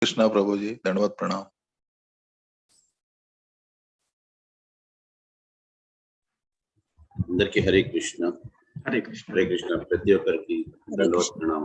कृष्णा प्रभु जी, दंडवत प्रणाम। अंदर की हरे कृष्णा प्रति ओकर की दंडवत प्रणाम।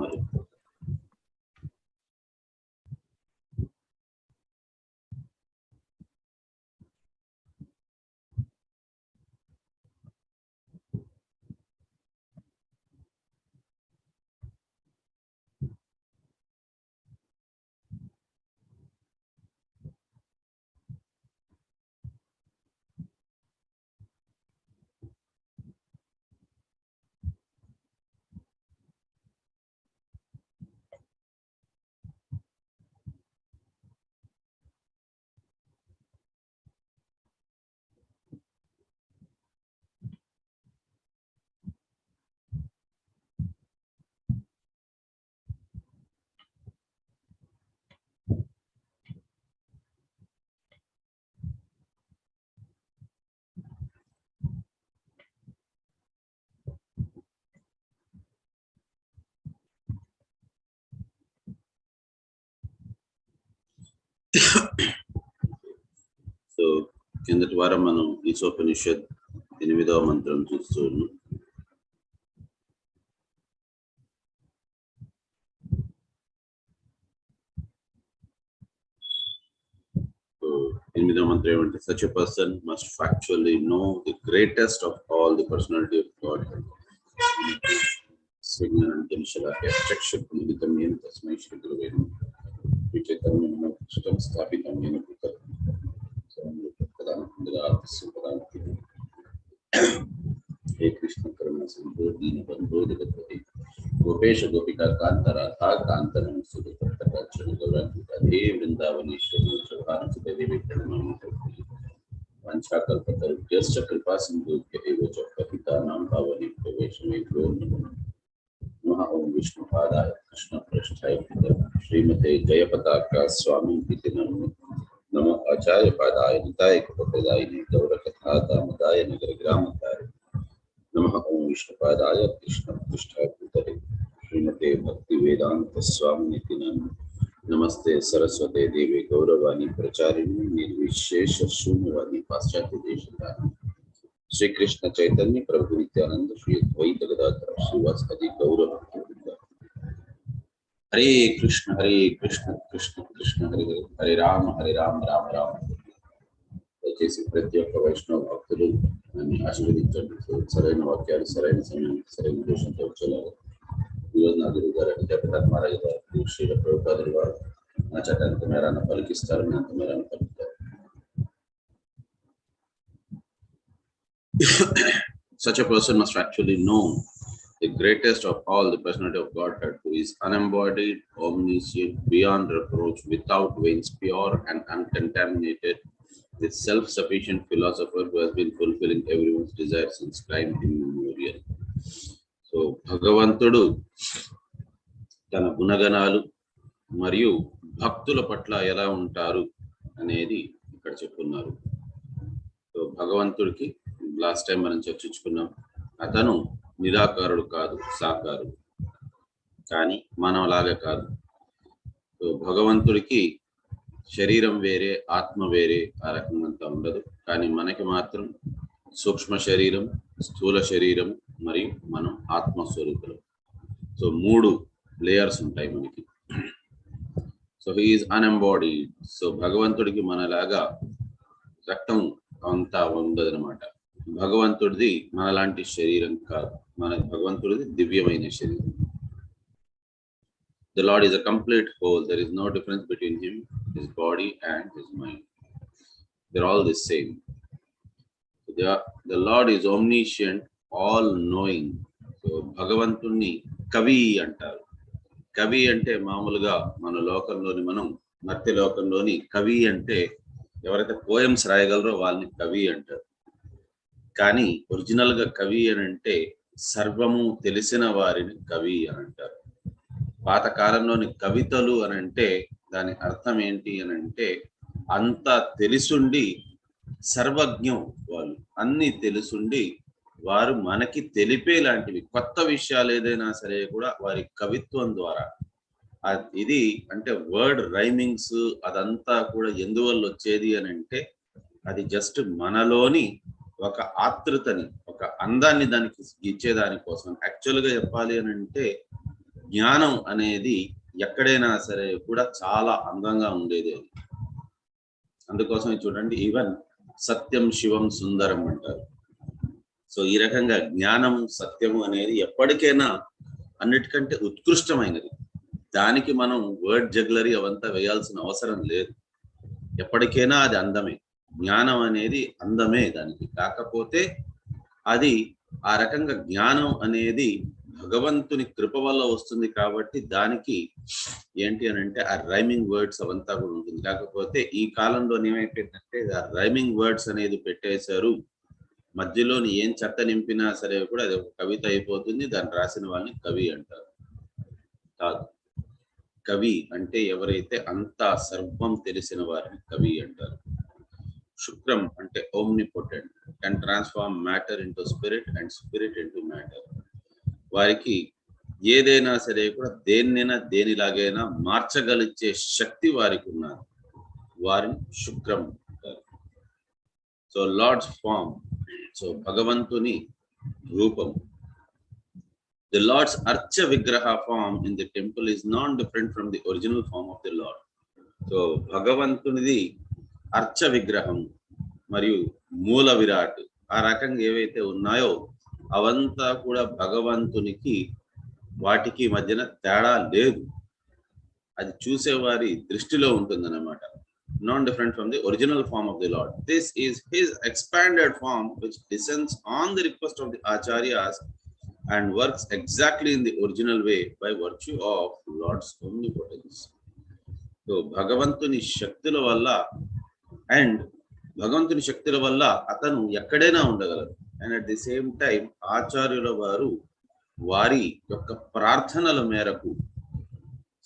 సో కిందటి వారం మనం ఈసోపనిషద్ 8వ మంత్రం చూస్తున్నాం. సో 8వ మంత్రం ఏమంటే such a person must factually know the greatest of all the personality of God. Signan Shalakya Chakshak Nitam Yen Tasmai Shri Gurave Vichetam Sutam Sthapitam Yen Putar हे कृष्ण करुणा सिंधु दीन बंधु जगत्पति गोपेश गोपिका कांतराधा कांतनं सुरतटकाचल गौरांगिका हे वृंदावनेश्वरी चौहान सुदेवी प्रणमामि वंशाकल्पतरुभ्यश्च कृपा सिंधुभ्यः एव च पतितानां पावनेभ्यो वैष्णवेभ्यो नमः। ओम विष्णुपादाय कृष्णप्रेष्ठाय श्रीमते जयपताका स्वामिनिति नमो आचार्य पादाय निताय कृपप्रदायिने गौरकथा दामोदाय नगर ग्रामताय नमः। ओम विष्णुपादाय कृष्णप्रेष्ठाय श्रीमते भक्ति वेदांत स्वामिनिति नमस्ते सरस्वते देवी गौरवाणी प्रचारिणी निर्विशेष शून्यवादी पाश्चात्य देशधारिणी श्री कृष्ण चैतन्य प्रभु नित्यानंद श्री अद्वैत गदाधर श्रीवासादि गौर भक्तवृंद। हरे कृष्ण कृष्ण कृष्ण हरे हरे हरे राम राम राम। దయచేసి ప్రతి ఒక్క వైష్ణవ భక్తులు నన్ను ఆశీర్వదించండి. సరైన వాక్యాలు సరైన సమయానికి సరైన ఉద్దేశంతో వచ్చేలాగా ఈరోజు నా గురువు గారు జగన్నాథ్ మహారాజ్ గారు శ్రీల ప్రభుపాదులు వారు నా చేత ఎంత మేరాన పలికిస్తారు, అంత మేరాన పలుకుతారు. Such a person must actually know the greatest of all the personality of Godhead, who is unembodied, omniscient, beyond reproach, without veins, pure and uncontaminated, the self-sufficient philosopher who has been fulfilling everyone's desire since time immemorial. So, భగవంతుడు తన గుణగణాలు మరియు భక్తుల పట్ల ఎలా ఉంటారు అనేది ఇక్కడ చెప్పున్నారు. సో భగవంతుడికి లాస్ట్ టైం మనం చర్చించుకున్నాం, అతను నిరాకారుడు కాదు, సాకారుడు. కానీ మనం లాగా కాదు. సో భగవంతుడికి శరీరం వేరే, ఆత్మ వేరే, ఆ రకంగా ఉండదు. కానీ మనకి మాత్రం సూక్ష్మ శరీరం, స్థూల శరీరం మరియు మనం ఆత్మస్వరూపులు. సో 3 లేయర్స్ ఉంటాయి మనకి. So he is unembodied. So భగవంతుడికి మనలాగా రక్తం అంతా ఉండదనమాట. భగవంతుడిది మనలాంటి శరీరం కాదు, మన భగవంతుడిది దివ్యమైన శరీరం. The Lord is a complete whole. There is no difference between him, his body and his mind. They're all the same. The Lord is omniscient, all knowing. So భగవంతుణ్ణి కవి అంటారు. కవి అంటే మామూలుగా మన లోకంలోని, మనం మధ్య లోకంలోని కవి అంటే ఎవరైతే పోయమ్స్ రాయగలరో వాళ్ళని కవి అంటారు. కానీ ఒరిజినల్ గా కవి అని అంటే సర్వము తెలిసిన వారిని కవి అని అంటారు. పాతకాలంలోని కవితలు అని అంటే దాని అర్థం ఏంటి అని అంటే అంతా తెలుసుండి సర్వజ్ఞం, వాళ్ళు అన్ని తెలుసుండి వారు మనకి తెలిపే లాంటివి కొత్త విషయాలు ఏదైనా సరే కూడా వారి కవిత్వం ద్వారా, ఇది అంటే వర్డ్ రైమింగ్స్ అదంతా కూడా ఎందువల్ల వచ్చేది అని అంటే అది జస్ట్ మనలోని ఒక ఆతృతని, ఒక అందాన్ని దానికి ఇచ్చేదానికోసం. యాక్చువల్గా చెప్పాలి అని అంటే జ్ఞానం అనేది ఎక్కడైనా సరే కూడా చాలా అందంగా ఉండేది అది. అందుకోసం చూడండి, ఈవెన్ సత్యం శివం సుందరం అంటారు. సో ఈ రకంగా జ్ఞానము సత్యము అనేది ఎప్పటికైనా అన్నిటికంటే ఉత్కృష్టమైనది. దానికి మనం వర్డ్ జగ్లరీ అవంతా వేయాల్సిన అవసరం లేదు. ఎప్పటికైనా అది అందమే. జ్ఞానం అనేది అందమే దానికి. కాకపోతే అది ఆ రకంగా జ్ఞానం అనేది భగవంతుని కృప వల్ల వస్తుంది కాబట్టి దానికి ఏంటి అని అంటే ఆ రైమింగ్ వర్డ్స్ అవంతా కూడా ఉంటుంది. కాకపోతే ఈ కాలంలో ఏమైపోయిందంటే ఆ రైమింగ్ వర్డ్స్ అనేది పెట్టేశారు. మధ్యలోని ఏం చెత్త నింపినా సరే కూడా అది ఒక కవిత అయిపోతుంది. దాన్ని రాసిన వాళ్ళని కవి అంటారు. కాదు, కవి అంటే ఎవరైతే అంతా సర్వం తెలిసిన వారిని కవి అంటారు. శుక్రం అంటే omnipotent, can transform matter into spirit and spirit into matter. వారికి ఏదైనా సరే కూడా దేన్నైనా దేనిలాగైనా మార్చగలిగే శక్తి వారికి ఉన్నారు. వారిని శుక్రం అంటారు. సో లార్డ్స్ ఫామ్, సో భగవంతుని రూపం. The Lord's Archa Vigraha form in the temple is non-different from the original form of the Lord. So భగవంతునిది అర్చ విగ్రహం మరియు మూల విరాట్ ఆ రకంగా ఏవైతే ఉన్నాయో అవంతా కూడా భగవంతునికి వాటికి మధ్యన తేడా లేదు. అది చూసేవారి దృష్టిలో ఉంటుందన్నమాట. Non-different from the original form of the Lord. This is his expanded form which descends on the request of the acharyas and works exactly in the original way by virtue of Lord's omnipotence. So భగవంతుని శక్తుల వల్ల and భగవంతుని శక్తుల వల్ల అతను ఎక్కడైనా ఉండగలరు. And at the same time ఆచార్యుల వారు వారి యొక్క ప్రార్థనల మేరకు,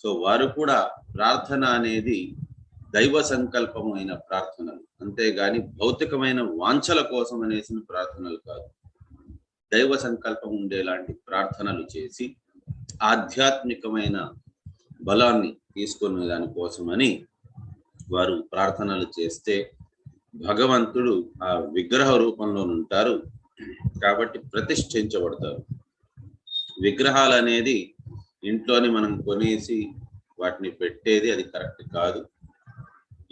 సో వారు కూడా ప్రార్థన అనేది దైవ సంకల్పమైన ప్రార్థనలు, అంతేగాని భౌతికమైన వాంఛల కోసం అనేసిన ప్రార్థనలు కాదు. దైవ సంకల్పం ఉండేలాంటి ప్రార్థనలు చేసి ఆధ్యాత్మికమైన బలాన్ని తీసుకునే దానికోసమని వారు ప్రార్థనలు చేస్తే భగవంతుడు ఆ విగ్రహ రూపంలో ఉంటారు కాబట్టి ప్రతిష్ఠించబడతారు. విగ్రహాలు అనేది ఇంట్లోని మనం కొనేసి వాటిని పెట్టేది అది కరెక్ట్ కాదు.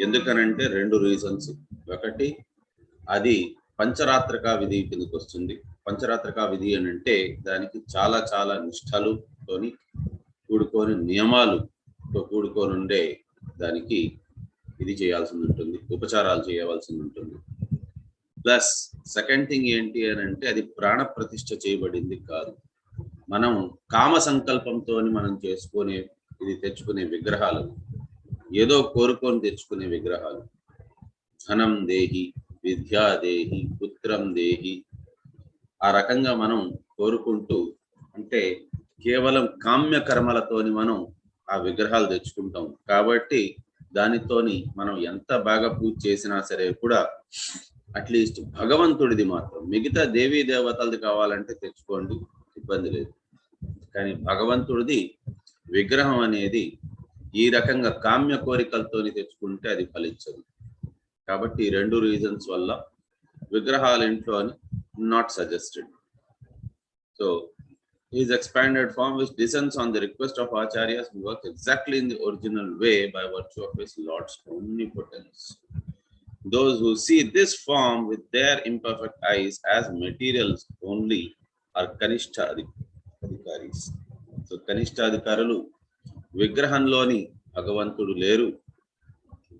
ఎందుకనంటే 2 రీజన్స్. ఒకటి, అది పంచరాత్రక విధి కిందకి వస్తుంది. పంచరాత్రక విధి అని అంటే దానికి చాలా చాలా నిష్ఠలుతోని కూడుకొని నియమాలుతో కూడుకొని ఉండే దానికి ఇది చేయాల్సి ఉంటుంది, ఉపచారాలు చేయవలసి ఉంటుంది. ప్లస్ సెకండ్ థింగ్ ఏంటి అని అంటే అది ప్రాణ ప్రతిష్ఠ చేయబడింది కాదు. మనం కామ సంకల్పంతో మనం చేసుకునే ఇది తెచ్చుకునే విగ్రహాలు, ఏదో కోరుకొని తెచ్చుకునే విగ్రహాలు. ధనం దేహి, విద్యా దేహి, పుత్రం దేహి, ఆ రకంగా మనం కోరుకుంటూ అంటే కేవలం కామ్య కర్మలతోని మనం ఆ విగ్రహాలు తెచ్చుకుంటాం. కాబట్టి దానితోని మనం ఎంత బాగా పూజ చేసినా సరే కూడా అట్లీస్ట్ భగవంతుడిది మాత్రం, మిగతా దేవీ దేవతలది కావాలంటే తెచ్చుకోండి, ఇబ్బంది లేదు. కానీ భగవంతుడిది విగ్రహం అనేది ఈ రకంగా కామ్య కోరికలతోని తెచ్చుకుంటే అది ఫలించదు. కాబట్టి 2 రీజన్స్ వల్ల విగ్రహాలు ఇంట్లో not suggested. So his expanded form which descends on the request of acharyas works exactly in the original way by virtue of his Lord's omnipotence. Those who see this form with their imperfect eyes as materials only are kanishtha adhikaris. So kanishtha adhikarulu విగ్రహంలోని భగవంతుడు లేరు,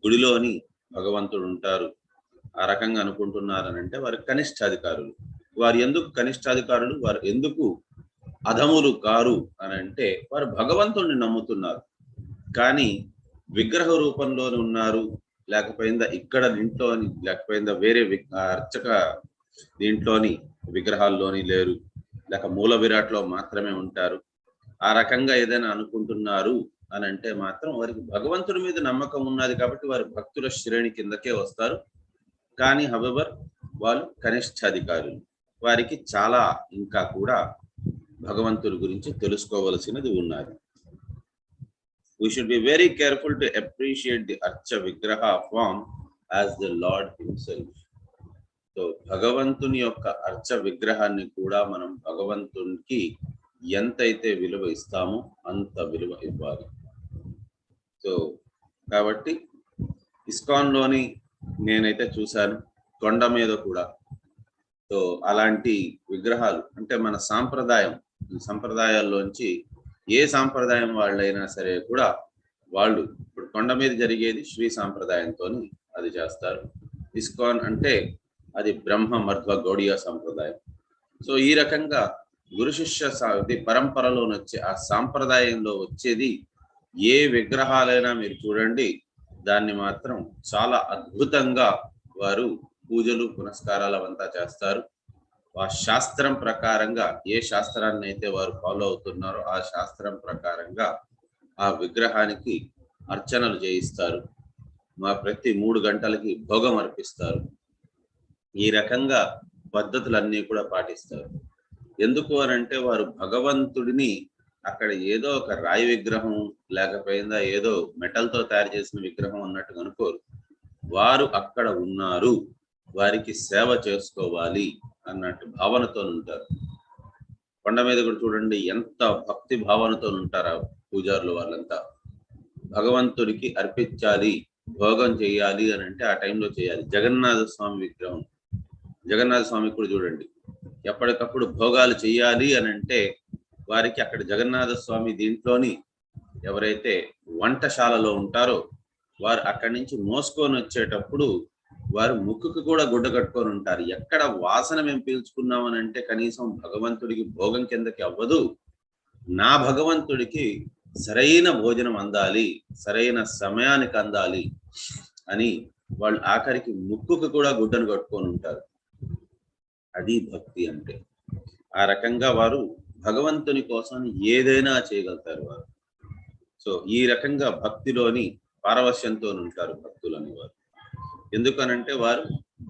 గుడిలోని భగవంతుడు ఉంటారు ఆ రకంగా అనుకుంటున్నారనంటే వారు కనిష్టాధికారులు. వారు ఎందుకు కనిష్టాధికారులు, వారు ఎందుకు అధములు కారు అని అంటే వారు భగవంతుడిని నమ్ముతున్నారు. కానీ విగ్రహ రూపంలోనే ఉన్నారు, లేకపోయిందా ఇక్కడ ఇంట్లోని, లేకపోయిందా వేరే అర్చక దీంట్లోని విగ్రహాల్లోని లేరు, లేక మూల విరాట్లో మాత్రమే ఉంటారు. ఆ రకంగా ఏదైనా అనుకుంటున్నారు అని అంటే మాత్రం వారికి భగవంతుడి మీద నమ్మకం ఉన్నది కాబట్టి వారు భక్తుల శ్రేణి కిందకే వస్తారు. కానీ హవెవర్ వాళ్ళు కనిష్టాధికారులు, వారికి చాలా ఇంకా కూడా భగవంతుడి గురించి తెలుసుకోవలసినది ఉన్నది. we should be very careful to appreciate the Archa Vigraha form as the Lord himself. So భగవంతుని యొక్క అర్చ విగ్రహాన్ని కూడా మనం భగవంతునికి ఎంతైతే విలువ ఇస్తామో అంత విలువ ఇవ్వాలి. సో కాబట్టి ఇస్కాన్లోని నేనైతే చూశాను కొండ మీద కూడా. సో అలాంటి విగ్రహాలు అంటే మన సంప్రదాయాల్లోంచి ఏ సాంప్రదాయం వాళ్ళైనా సరే కూడా వాళ్ళు ఇప్పుడు కొండ మీద జరిగేది శ్రీ సాంప్రదాయంతో అది చేస్తారు. ఇస్కాన్ అంటే అది బ్రహ్మ మధ్వ గౌడియా సాంప్రదాయం. సో ఈ రకంగా గురు శిష్య పరంపరలో వచ్చే ఆ సాంప్రదాయంలో వచ్చేది ఏ విగ్రహాలైనా మీరు చూడండి, దాన్ని మాత్రం చాలా అద్భుతంగా వారు పూజలు పునస్కారాలు అవంతా చేస్తారు. ఆ శాస్త్రం ప్రకారంగా ఏ శాస్త్రాన్ని అయితే వారు ఫాలో అవుతున్నారో ఆ శాస్త్రం ప్రకారంగా ఆ విగ్రహానికి అర్చనలు చేయిస్తారు. ప్రతి 3 గంటలకి భోగం అర్పిస్తారు. ఈ రకంగా పద్ధతులన్నీ కూడా పాటిస్తారు. ఎందుకు అనంటే వారు భగవంతుడిని అక్కడ ఏదో ఒక రాయి విగ్రహం లేకపోయిందా ఏదో మెటల్తో తయారు చేసిన విగ్రహం అన్నట్టు అనుకోరు. వారు అక్కడ ఉన్నారు, వారికి సేవ చేసుకోవాలి అన్నట్టు భావనతో ఉంటారు. కొండ మీద కూడా చూడండి ఎంత భక్తి భావనతో ఉంటారు పూజారులు. వాళ్ళంతా భగవంతుడికి అర్పించాలి, భోగం చేయాలి అని అంటే ఆ టైంలో చేయాలి. జగన్నాథ స్వామి విగ్రహం, జగన్నాథ స్వామి కూడా చూడండి ఎప్పటికప్పుడు భోగాలు చేయాలి అని అంటే వారికి అక్కడ జగన్నాథ స్వామి దీంట్లోని ఎవరైతే వంటశాలలో ఉంటారో వారు అక్కడి నుంచి మోసుకొని వచ్చేటప్పుడు వారు ముక్కుకు కూడా గుడ్డ కట్టుకొని ఉంటారు. ఎక్కడ వాసన మేము పీల్చుకున్నామని అంటే కనీసం భగవంతుడికి భోగం కిందకి అవ్వదు, నా భగవంతుడికి సరైన భోజనం అందాలి, సరైన సమయానికి అందాలి అని వాళ్ళు ఆఖరికి ముక్కుకు కూడా గుడ్డను కట్టుకొని ఉంటారు. అది భక్తి అంటే. ఆ రకంగా వారు భగవంతుని కోసం ఏదైనా చేయగలుగుతారు వారు. సో ఈ రకంగా భక్తిలోని పారవశ్యంతో ఉంటారు భక్తులు అనేవారు. ఎందుకనంటే వారు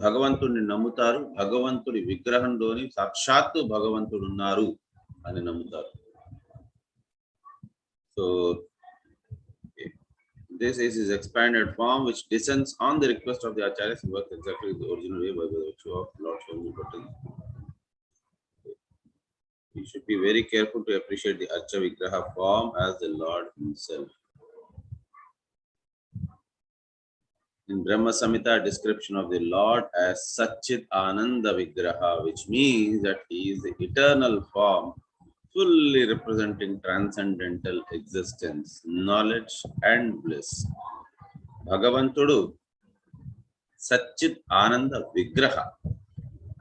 భగవంతుడిని నమ్ముతారు, భగవంతుడి విగ్రహంలోని సాక్షాత్తు భగవంతుడు ఉన్నారు అని నమ్ముతారు. So this is his expanded form which descends on the request of the acharyas and works exactly the original way by the virtue of Lord Swami Patel. You should be very careful to appreciate the Archa Vigraha form as the Lord himself. In Brahma Samhita, description of the Lord as Satchit Ananda Vigraha, which means that he is the eternal form, fully representing transcendental existence, knowledge and bliss. Bhagavantudu Satchit Ananda Vigraha.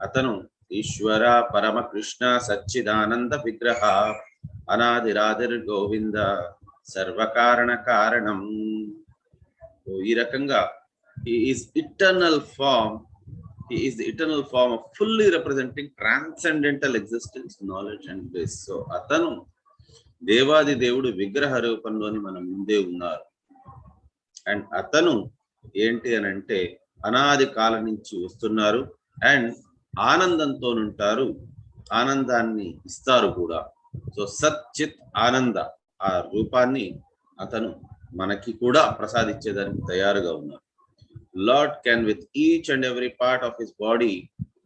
Atanu Ishwara Parama Krishna Satchidananda Vigraha Anadiradir Govinda Sarvakarana Karanam. So ee rakanga he is eternal form. He is the eternal form of fully representing transcendental existence, knowledge and bliss. So atanu devadi devudu vigraha roopanloni mana munde unnaru. And atanu enti anante anadi kala nunchi vastunnaru and ఆనందంతో ఉంటారు, ఆనందాన్ని ఇస్తారు కూడా. So సచ్చిత్ ఆనంద ఆ రూపాన్ని అతను మనకి కూడా ప్రసాదించేదానికి తయారుగా ఉన్నారు. Lord can with each and every part of his body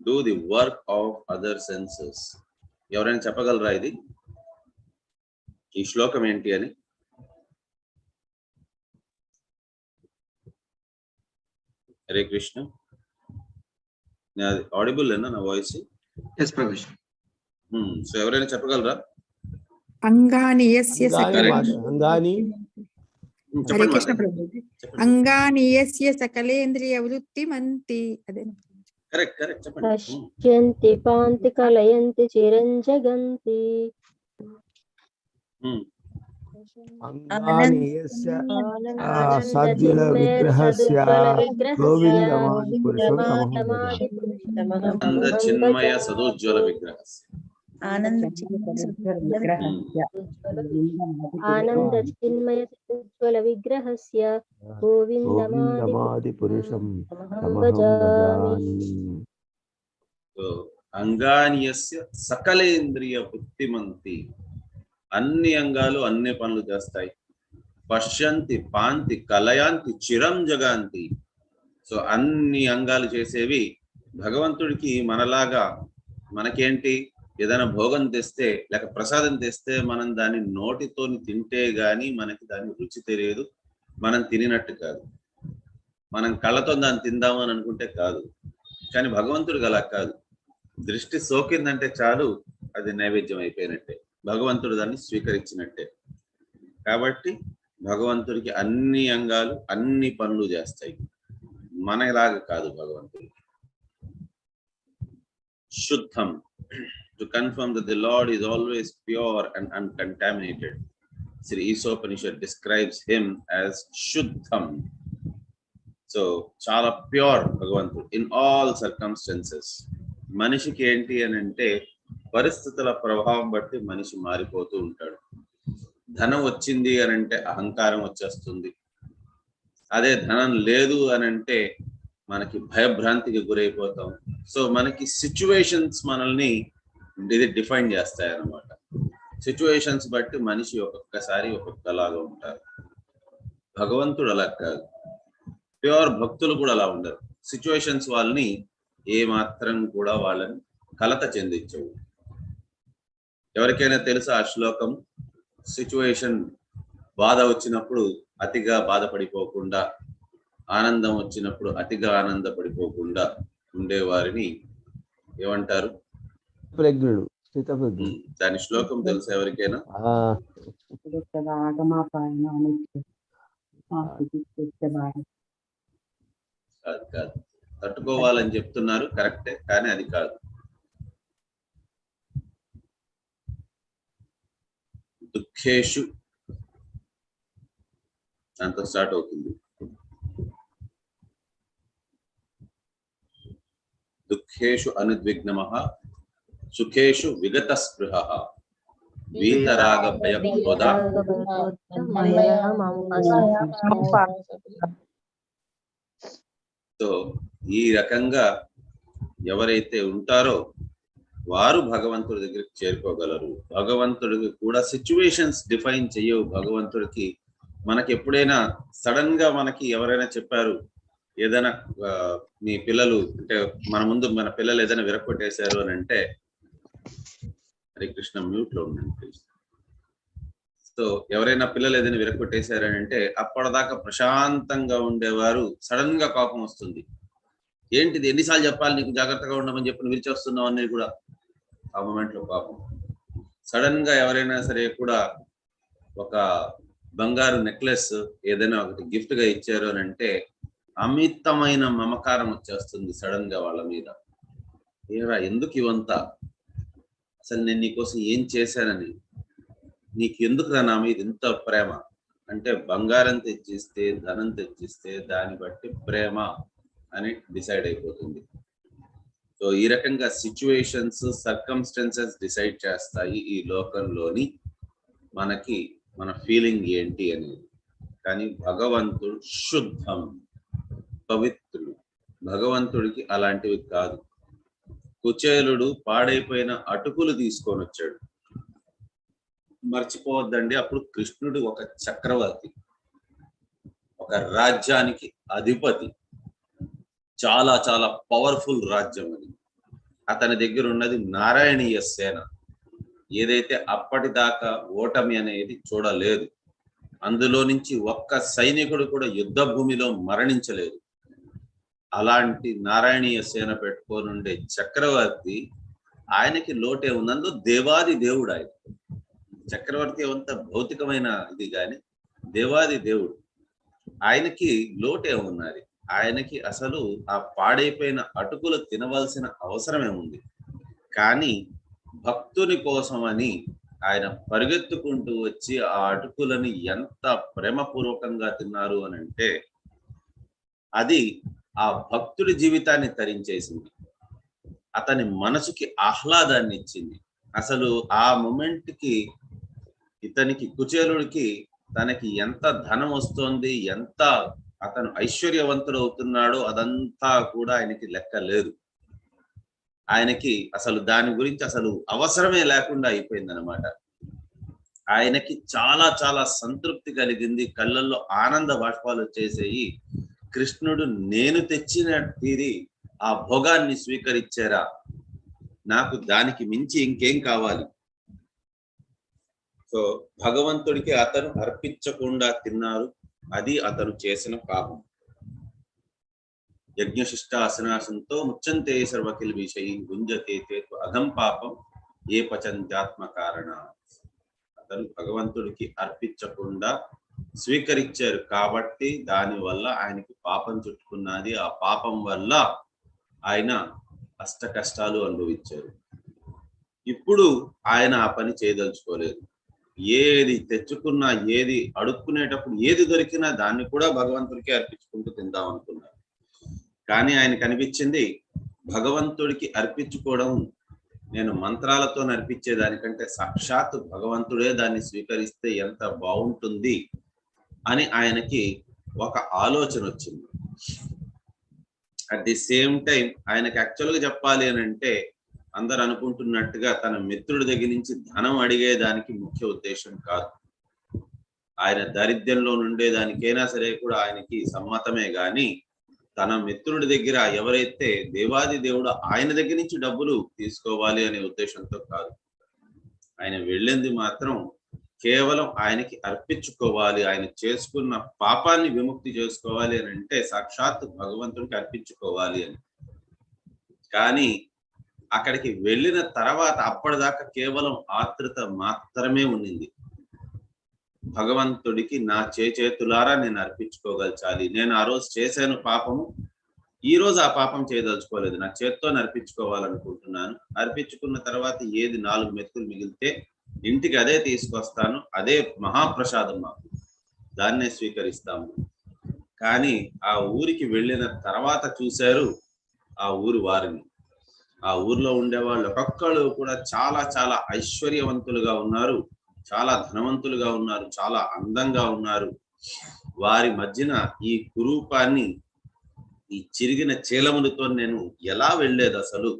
do the work of other senses. ఎవరైనా చెప్పగలరా ఇది ఈ శ్లోకం ఏంటి అని? హరే కృష్ణ. ఆడిబుల్ ఏనా నా వాయిస్? yes prakash. సో ఎవరైనా చెప్పగలరా? అంగాని యస్య అంగాని హరే కృష్ణ ప్రభుజీ. అంగాని యస్య సకలేంద్రియ వృత్తిమంతి. అదే కరెక్ట్ కరెక్ట్ చెప్పండి. పశ్యంతి పాంతి కలయంతి చిరంజగంతి. అంగాని యస్య సద్విల విగ్రహస్య గోవిందమాది పురుషం తమః. ఆనంద చిన్మయ సదోజ్వల విగ్రహస్య ఆనంద చిన్మయ సదోజ్వల విగ్రహస్య గోవిందమాది పురుషం భజామి. అంగానియస్య సకలేంద్రియ వృత్తిమంతి. అన్ని అంగాలు అన్ని పనులు చేస్తాయి. పశ్యంతి పాంతి కలయాంతి చిరం జగాంతి. సో అన్ని అంగాలు చేసేవి భగవంతుడికి. మనలాగా మనకేంటి, ఏదైనా భోగం తెస్తే లేక ప్రసాదం తెస్తే మనం దాన్ని నోటితోని తింటే గాని మనకి దాని రుచి తెలియదు, మనం తినినట్టు కాదు. మనం కళ్ళతో దాన్ని తిందాము అని అనుకుంటే కాదు. కానీ భగవంతుడికి అలా కాదు. దృష్టి సోకిందంటే చాలు, అది నైవేద్యం అయిపోయినట్టే, భగవంతుడు దాన్ని స్వీకరించినట్టే. కాబట్టి భగవంతుడికి అన్ని అంగాలు అన్ని పనులు చేస్తాయి, మనలాగా కాదు భగవంతుడికి. శుద్ధం, to confirm that the Lord is always pure and uncontaminated. Sri ISOPANISHAD describes him as Shuddham. So చాలా ప్యూర్ భగవంతుడు ఇన్ ఆల్ సర్కమ్స్టెన్సెస్. మనిషికి ఏంటి అని అంటే పరిస్థితుల ప్రభావం బట్టి మనిషి మారిపోతూ ఉంటాడు. ధనం వచ్చింది అని అంటే అహంకారం వచ్చేస్తుంది. అదే ధనం లేదు అని అంటే మనకి భయభ్రాంతికి గురైపోతాం. సో మనకి సిచ్యువేషన్స్ మనల్ని ఇది డిఫైన్ చేస్తాయి అన్నమాట. సిచ్యువేషన్స్ బట్టి మనిషి ఒక్కొక్కసారి ఒక్కొక్కలాగా ఉంటారు. భగవంతుడు అలా కాదు. ప్యూర్ భక్తులు కూడా అలా ఉండరు. సిచ్యువేషన్స్ వాళ్ళని ఏ మాత్రం కూడా వాళ్ళని కలత చెందించవు. ఎవరికైనా తెలుసా ఆ శ్లోకం? సిచ్యువేషన్ బాధ వచ్చినప్పుడు అతిగా బాధపడిపోకుండా, ఆనందం వచ్చినప్పుడు అతిగా ఆనందపడిపోకుండా ఉండేవారిని ఏమంటారు? ప్రజ్ఞుడు, స్థితప్రజ్ఞుడు. దాని శ్లోకం తెలుసా ఎవరికైనా? కాదు కాదు, తట్టుకోవాలని చెప్తున్నారు, కరెక్టే, కానీ అది కాదు. దుఃఖేషు దాంతో స్టార్ట్ అవుతుంది. దుఃఖేషు అనుద్విగ్నమః సుఖేషు విగత స్పృహః వీతరాగ భయ క్రోధ. సో ఈ రకంగా ఎవరైతే ఉంటారో వారు భగవంతుడి దగ్గరికి చేరుకోగలరు. భగవంతుడికి కూడా సిచ్యువేషన్స్ డిఫైన్ చెయ్యవు. భగవంతుడికి మనకి ఎప్పుడైనా సడన్ గా మనకి ఎవరైనా చెప్పారు, ఏదైనా మీ పిల్లలు అంటే మన ముందు మన పిల్లలు ఏదైనా విరక్కొట్టేశారు అని అంటే, హరే కృష్ణ మ్యూట్ లో ఉండండి ప్లీజ్. సో ఎవరైనా పిల్లలు ఏదైనా విరక్కొట్టేశారని అంటే అప్పటిదాకా ప్రశాంతంగా ఉండేవారు సడన్ గా కోపం వస్తుంది. ఏంటిది, ఎన్నిసార్లు చెప్పాలి నీకు జాగ్రత్తగా ఉండమని చెప్పి విరిచేస్తున్నావు అనేది కూడా ఆ మూమెంట్ లో కోపం. సడన్ గా ఎవరైనా సరే కూడా ఒక బంగారు నెక్లెస్ ఏదైనా ఒకటి గిఫ్ట్ గా ఇచ్చారు అని అంటే అమితమైన మమకారం వచ్చేస్తుంది సడన్ గా వాళ్ళ మీద. ఏరా ఎందుకు ఇవంతా, అసలు నేను నీకోసం ఏం చేశానని, నీకు ఎందుకు నా మీద ఇంత ప్రేమ అంటే, బంగారం తెచ్చిస్తే ధనం తెచ్చిస్తే దాన్ని బట్టి ప్రేమ అని డిసైడ్ అయిపోతుంది. సో ఈ రకంగా సిచ్యువేషన్స్ సర్కమ్స్టెన్సెస్ డిసైడ్ చేస్తాయి ఈ లోకంలోని మనకి మన ఫీలింగ్ ఏంటి అనేది. కానీ భగవంతుడు శుద్ధం, పవిత్రుడు. భగవంతుడికి అలాంటివి కాదు. కుచేలుడు పాడైపోయిన అటుకులు తీసుకొని వచ్చాడు. మర్చిపోవద్దండి, అప్పుడు కృష్ణుడు ఒక చక్రవర్తి, ఒక రాజ్యానికి అధిపతి, చాలా చాలా పవర్ఫుల్ రాజ్యం అది. అతని దగ్గర ఉన్నది నారాయణీయ సేన, ఏదైతే అప్పటిదాకా ఓటమి అనేది చూడలేదు. అందులో నుంచి ఒక్క సైనికుడు కూడా యుద్ధ భూమిలో మరణించలేదు. అలాంటి నారాయణీయ సేన పెట్టుకొని ఉండే చక్రవర్తి, ఆయనకి లోటే ఉన్నందు దేవాది దేవుడు ఆయన. చక్రవర్తి అంత భౌతికమైన ఇది కానీ దేవాది దేవుడు, ఆయనకి లోటే ఉన్నది. ఆయనకి అసలు ఆ పాడైపోయిన అటుకులు తినవలసిన అవసరమే ఉంది. కానీ భక్తుని కోసమని ఆయన పరిగెత్తుకుంటూ వచ్చి ఆ అటుకులని ఎంత ప్రేమపూర్వకంగా తిన్నారు అని అంటే అది ఆ భక్తుడి జీవితాన్ని తరించేసింది, అతని మనసుకి ఆహ్లాదాన్ని ఇచ్చింది. అసలు ఆ మూమెంట్ కి ఇతనికి కుచేలుడికి తనకి ఎంత ధనం వస్తోంది, ఎంత అతను ఐశ్వర్యవంతుడు అవుతున్నాడో అదంతా కూడా ఆయనకి లెక్క లేదు. ఆయనకి అసలు దాని గురించి అసలు అవసరమే లేకుండా అయిపోయింది అనమాట. ఆయనకి చాలా చాలా సంతృప్తి కలిగింది, కళ్ళల్లో ఆనంద బాష్పాలు వచ్చేసేయి. కృష్ణుడు నేను తెచ్చినది ఆ భోగాన్ని స్వీకరించారా, నాకు దానికి మించి ఇంకేం కావాలి. సో భగవంతుడికి అతను అర్పించకుండా తిన్నారు, అది అతను చేసిన పాపం. యజ్ఞశిష్టాసనాసంతో ముచ్చంతే సర్వకిల్ విషయి గుంజతే అధం పాపం ఏ పచంత్యాత్మ కారణ. అతను భగవంతుడికి అర్పించకుండా స్వీకరించారు కాబట్టి దాని వల్ల ఆయనకి పాపం చుట్టుకున్నది. ఆ పాపం వల్ల ఆయన అష్ట కష్టాలు అనుభవించారు. ఇప్పుడు ఆయన ఆ పని చేయదలుచుకోలేదు. ఏది తెచ్చుకున్నా, ఏది అడుక్కునేటప్పుడు ఏది దొరికినా దాన్ని కూడా భగవంతుడికి అర్పించుకుంటూ తిందాం అనుకున్నారు. కానీ ఆయనకు అనిపించింది భగవంతుడికి అర్పించుకోవడం, నేను మంత్రాలతో అర్పించేదానికంటే సాక్షాత్ భగవంతుడే దాన్ని స్వీకరిస్తే ఎంత బాగుంటుంది అని ఆయనకి ఒక ఆలోచన వచ్చింది. అట్ ది సేమ్ టైం ఆయనకి యాక్చువల్గా చెప్పాలి అని అంటే, అందరు అనుకుంటున్నట్టుగా తన మిత్రుడి దగ్గర నుంచి ధనం అడిగేదానికి ముఖ్య ఉద్దేశం కాదు. ఆయన దరిద్రంలో నుండేదానికైనా సరే కూడా ఆయనకి సమ్మతమే. గాని తన మిత్రుడి దగ్గర ఎవరైతే దేవాది దేవుడు ఆయన దగ్గర నుంచి డబ్బులు తీసుకోవాలి అనే ఉద్దేశంతో కాదు. ఆయన వెళ్ళింది మాత్రం కేవలం ఆయనకి అర్పించుకోవాలి, ఆయన చేసుకున్న పాపాన్ని విముక్తి చేసుకోవాలి అని అంటే సాక్షాత్ భగవంతుడికి అర్పించుకోవాలి అని. కానీ అక్కడికి వెళ్ళిన తర్వాత అప్పటిదాకా కేవలం ఆతృత మాత్రమే ఉండింది. భగవంతుడికి నా చేతులారా నేను అర్పించుకోగలచాలి, నేను ఆ రోజు చేశాను పాపము, ఈ రోజు ఆ పాపం చేయదలుచుకోలేదు, నా చేత్తో అర్పించుకోవాలనుకుంటున్నాను. అర్పించుకున్న తర్వాత ఏది 4 మెతుకులు మిగిలితే ఇంటికి అదే తీసుకొస్తాను, అదే మహాప్రసాదం, మాకు దాన్నే స్వీకరిస్తాము. కానీ ఆ ఊరికి వెళ్ళిన తర్వాత చూశారు ఆ ఊరి వారిని. ఆ ఊర్లో ఉండేవాళ్ళు ఒక్కొక్కళ్ళు కూడా చాలా చాలా ఐశ్వర్యవంతులుగా ఉన్నారు, చాలా ధనవంతులుగా ఉన్నారు, చాలా అందంగా ఉన్నారు. వారి మధ్యన ఈ కురూపాన్ని, ఈ చిరిగిన చీలములతో నేను ఎలా వెళ్ళేది అసలు?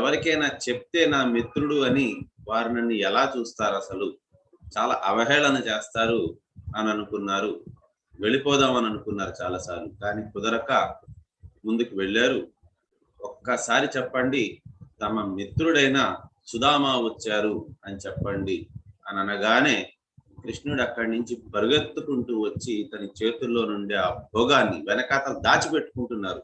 ఎవరికైనా చెప్తే నా మిత్రుడు అని వారు నన్ను ఎలా చూస్తారు? అసలు చాలా అవహేళన చేస్తారు అని అనుకున్నారు. వెళ్ళిపోదామని అనుకున్నారు చాలాసార్లు, కానీ కుదరక ముందుకు వెళ్ళారు. ఒక్కసారి చెప్పండి, తమ మిత్రుడైన సుధామా వచ్చారు అని చెప్పండి అని అనగానే కృష్ణుడు అక్కడి నుంచి పరిగెత్తుకుంటూ వచ్చి తన చేతుల్లో నుండి ఆ భోగాన్ని వెనకాతలు దాచిపెట్టుకుంటున్నారు.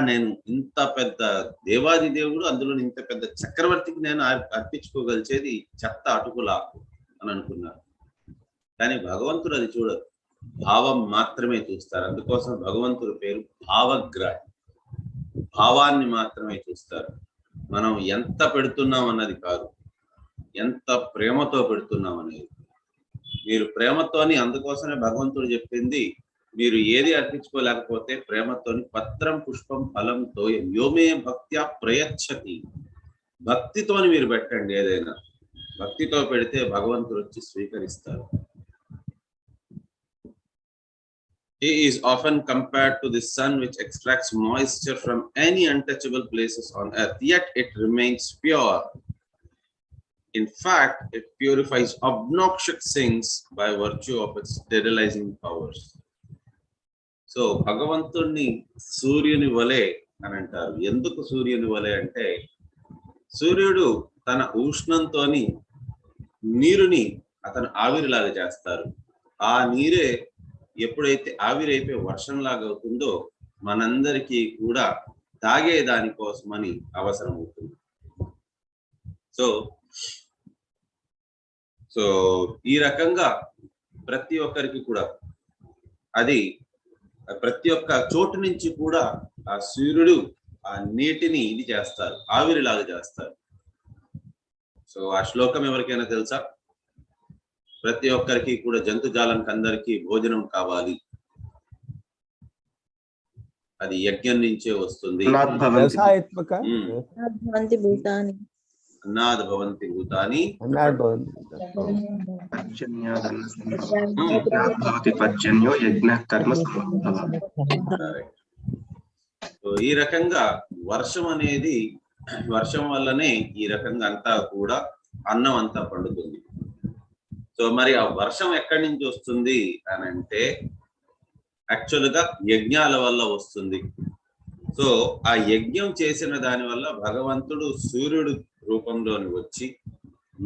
నేను ఇంత పెద్ద దేవాది దేవుడు, అందులో ఇంత పెద్ద చక్రవర్తికి నేను అర్పించుకోగలిచేది చెత్త అటుకులా అని అనుకున్నారు. కానీ భగవంతుడు అది చూడరు, భావం మాత్రమే చూస్తారు. అందుకోసం భగవంతుడి పేరు భావగ్రాహి, భావాన్ని మాత్రమే చూస్తారు. మనం ఎంత పెడుతున్నాం అన్నది కాదు, ఎంత ప్రేమతో పెడుతున్నాం అనేది. మీరు ప్రేమతోని, అందుకోసమే భగవంతుడు చెప్పింది, మీరు ఏది అర్పించుకోలేకపోతే ప్రేమతోని పత్రం పుష్పం ఫలం తోయం యోమే భక్త్యా ప్రయచ్చతి, భక్తితోని మీరు పెట్టండి. ఏదైనా భక్తితో పెడితే భగవంతుడు వచ్చి స్వీకరిస్తారు. He is often compared to the sun, which extracts moisture from any untouchable places on earth, yet it remains pure. In fact, it purifies obnoxious things by virtue of its sterilizing powers. So, భగవంతుణ్ణి సూర్యుని వలె అని అంటారు. ఎందుకు సూర్యుని వలె అంటే, సూర్యుడు తన ఉష్ణంతోని నీరుని అతను ఆవిరిలాగా చేస్తారు. ఆ నీరే ఎప్పుడైతే ఆవిరైపోయి వర్షంలాగా అవుతుందో మనందరికీ కూడా తాగే దానికోసమని అవసరం అవుతుంది. సో ఈ రకంగా ప్రతి ఒక్కరికి కూడా అది ప్రతి ఒక్క చోటు నుంచి కూడా ఆ సూర్యుడు ఆ నీటిని ఇది చేస్తారు, ఆవిరిలాగా చేస్తారు. సో ఆ శ్లోకం ఎవరికైనా తెలుసా? ప్రతి ఒక్కరికి కూడా జంతుజాలానికి అందరికీ భోజనం కావాలి, అది యజ్ఞం నుంచే వస్తుంది. అన్నాద్ భవంతి భూతాని ఈ రకంగా వర్షం అనేది, వర్షం వల్లనే ఈ రకంగా అంతా కూడా అన్నం అంతా పండుతుంది. సో మరి ఆ వర్షం ఎక్కడి నుంచి వస్తుంది అని అంటే యాక్చువల్గా యజ్ఞాల వల్ల వస్తుంది. సో ఆ యజ్ఞం చేసిన దాని వల్ల భగవంతుడు సూర్యుడు రూపంలోని వచ్చి